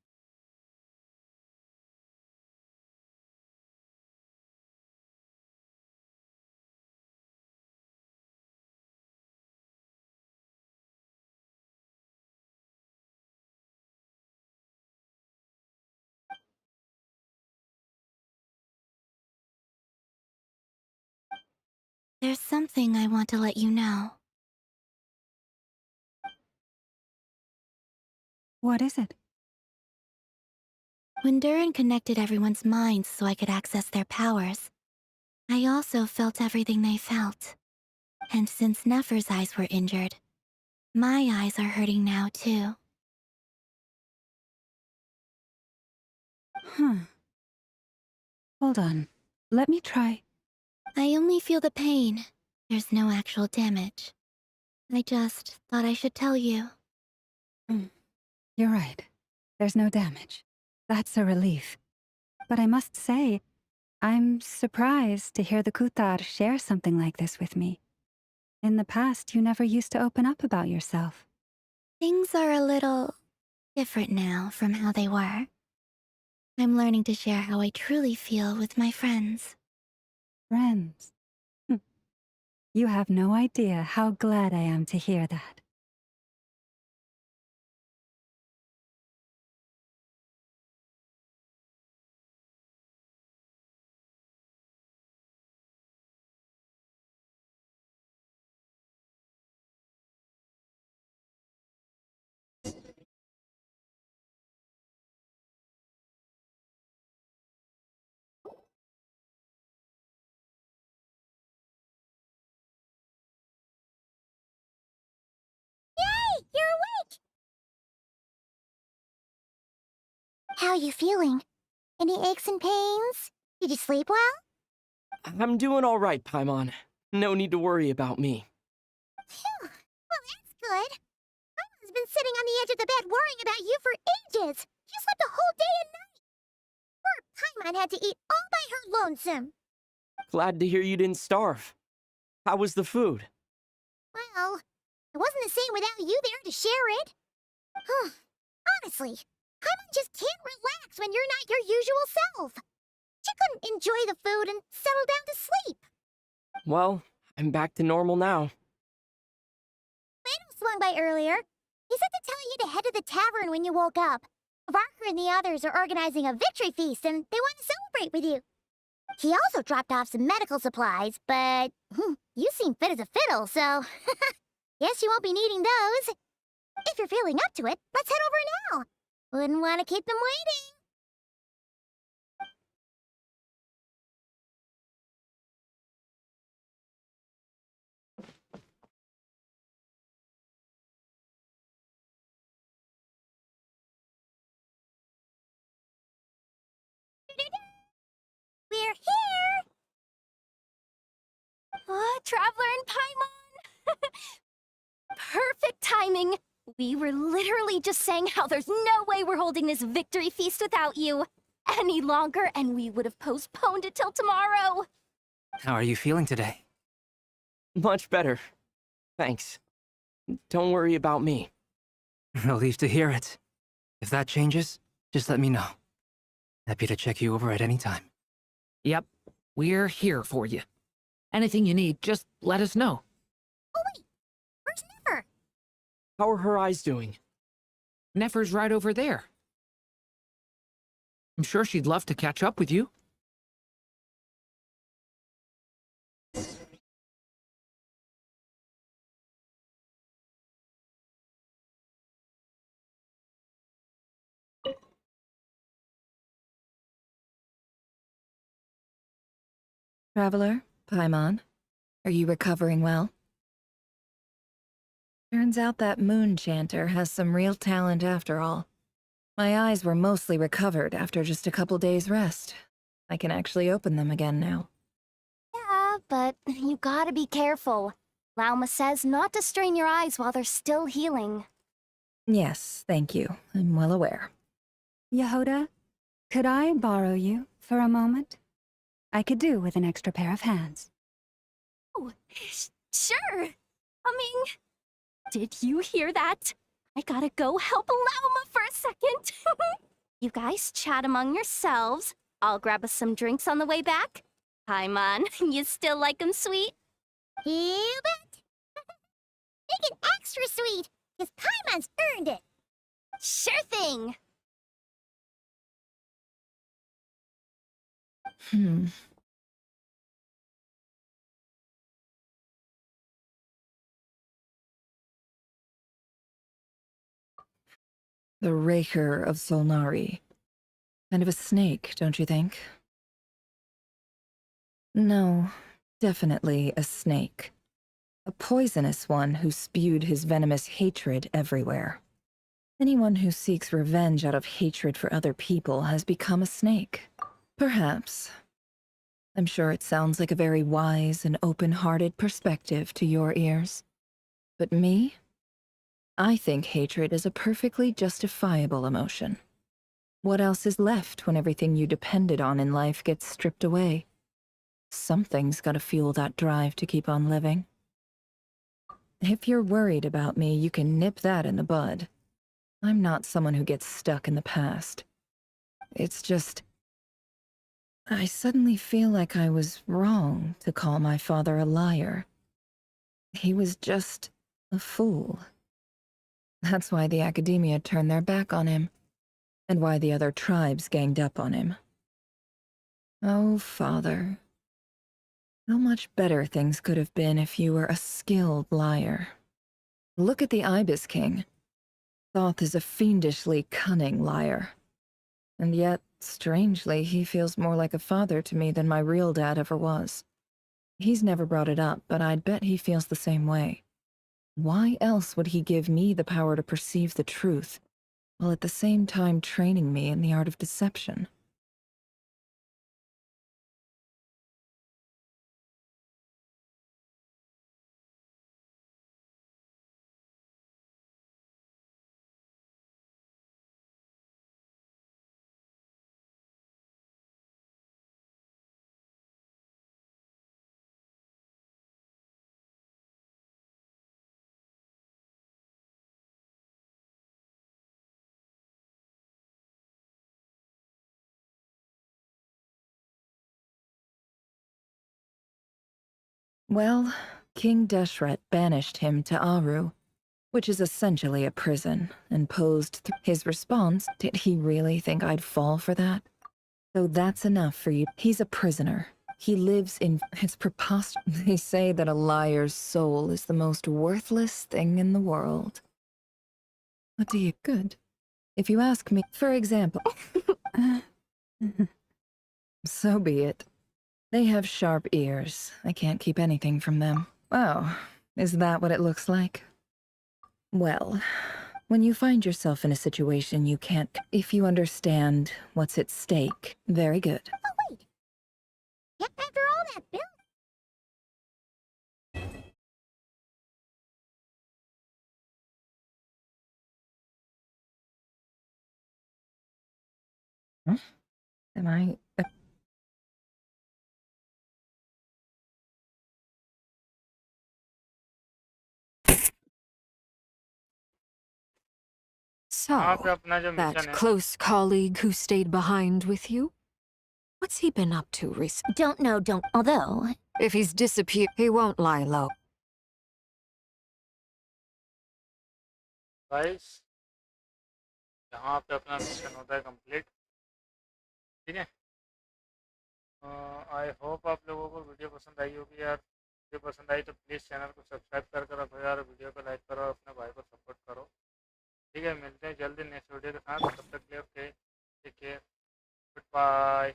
There's something I want to let you know. What is it? When Durin connected everyone's minds so I could access their powers, I also felt everything they felt. And since Nefer's eyes were injured, my eyes are hurting now too. Hold on. Let me try. I only feel the pain. There's no actual damage. I just thought I should tell you. You're right. There's no damage. That's a relief. But I must say, I'm surprised to hear the Kutar share something like this with me. In the past, you never used to open up about yourself. Things are a little different now from how they were. I'm learning to share how I truly feel with my friends. Friends. You have no idea how glad I am to hear that. Yay! You're awake! How are you feeling? Any aches and pains? Did you sleep well? I'm doing all right, Paimon. No need to worry about me. Phew. Well, that's good. Paimon's been sitting on the edge of the bed worrying about you for ages. She slept a whole day and night. Poor Paimon had to eat all by her lonesome. Glad to hear you didn't starve. How was the food? Well, it wasn't the same without you there to share it. Honestly, Paimon just can't relax when you're not your usual self. she couldn't enjoy the food and settle down to sleep. Well, I'm back to normal now. Lano swung by earlier. He said to tell you to head to the tavern when you woke up. Varker and the others are organizing a victory feast and they want to celebrate with you. He also dropped off some medical supplies, but you seem fit as a fiddle, so guess you won't be needing those. If you're feeling up to it, let's head over now. Wouldn't want to keep them waiting. We're here! Traveler and Paimon! Perfect timing! We were literally just saying how there's no way we're holding this victory feast without you. Any longer, and we would have postponed it till tomorrow. How are you feeling today? Much better. Thanks. Don't worry about me. Relieved to hear it. If that changes, just let me know. Happy to check you over at any time. Yep, we're here for you. Anything you need, just let us know. Oh wait, where's Nefer? How are her eyes doing? Nefer's right over there. I'm sure she'd love to catch up with you. Traveler, Paimon, are you recovering well? Turns out that moon chanter has some real talent after all. My eyes were mostly recovered after just a couple days' rest. I can actually open them again now. Yeah, but you gotta be careful. Lauma says not to strain your eyes while they're still healing. Yes, thank you. I'm well aware. Yehoda, could I borrow you for a moment? I could do with an extra pair of hands. Oh, sure. Did you hear that? I gotta go help Lauma for a second. You guys chat among yourselves. I'll grab us some drinks on the way back. Paimon, you still like 'em sweet? You bet. Make it extra sweet, because Paimon's earned it. Sure thing. The Rerir of Solnari. Kind of a snake, don't you think? No, definitely a snake. A poisonous one who spewed his venomous hatred everywhere. Anyone who seeks revenge out of hatred for other people has become a snake. Perhaps. I'm sure it sounds like a very wise and open-hearted perspective to your ears. But me? I think hatred is a perfectly justifiable emotion. What else is left when everything you depended on in life gets stripped away? Something's gotta fuel that drive to keep on living. If you're worried about me, you can nip that in the bud. I'm not someone who gets stuck in the past. It's just... I suddenly feel like I was wrong to call my father a liar. He was just a fool. That's why the Academia turned their back on him, and why the other tribes ganged up on him. Oh, Father. How much better things could have been if you were a skilled liar. Look at the Ibis King. Thoth is a fiendishly cunning liar. And yet, strangely, he feels more like a father to me than my real dad ever was. He's never brought it up, but I'd bet he feels the same way. Why else would he give me the power to perceive the truth, while at the same time training me in the art of deception? Well, King Deshret banished him to Aru, which is essentially a prison, and posed his response. Did he really think I'd fall for that? So that's enough for you. He's a prisoner. He lives in... It's preposterous. They say that a liar's soul is the most worthless thing in the world. What do you... Good. If you ask me, for example... So be it. They have sharp ears. I can't keep anything from them. Oh, is that what it looks like? Well, when you find yourself in a situation you can't... If you understand what's at stake, very good. Oh, wait! Yep, after all that, Bill. Am I... यहाँ So, पे अपना जो that mission है close colleague who stayed behind with you? What's he been up to recently? Don't know, although... If he's disappeared, he won't lie low. Guys यहाँ पे अपना mission होता है कंप्लीट ठीक है आई होप आप लोगों को वीडियो पसंद आई होगी यार वीडियो पसंद आई तो प्लीज़ चैनल को सब्सक्राइब करके रखो यार वीडियो को लाइक करो और अपने भाई को सपोर्ट करो ठीक है मिलते हैं जल्दी नेक्स्ट वीडियो के साथ तब तक के लिए okay take care good bye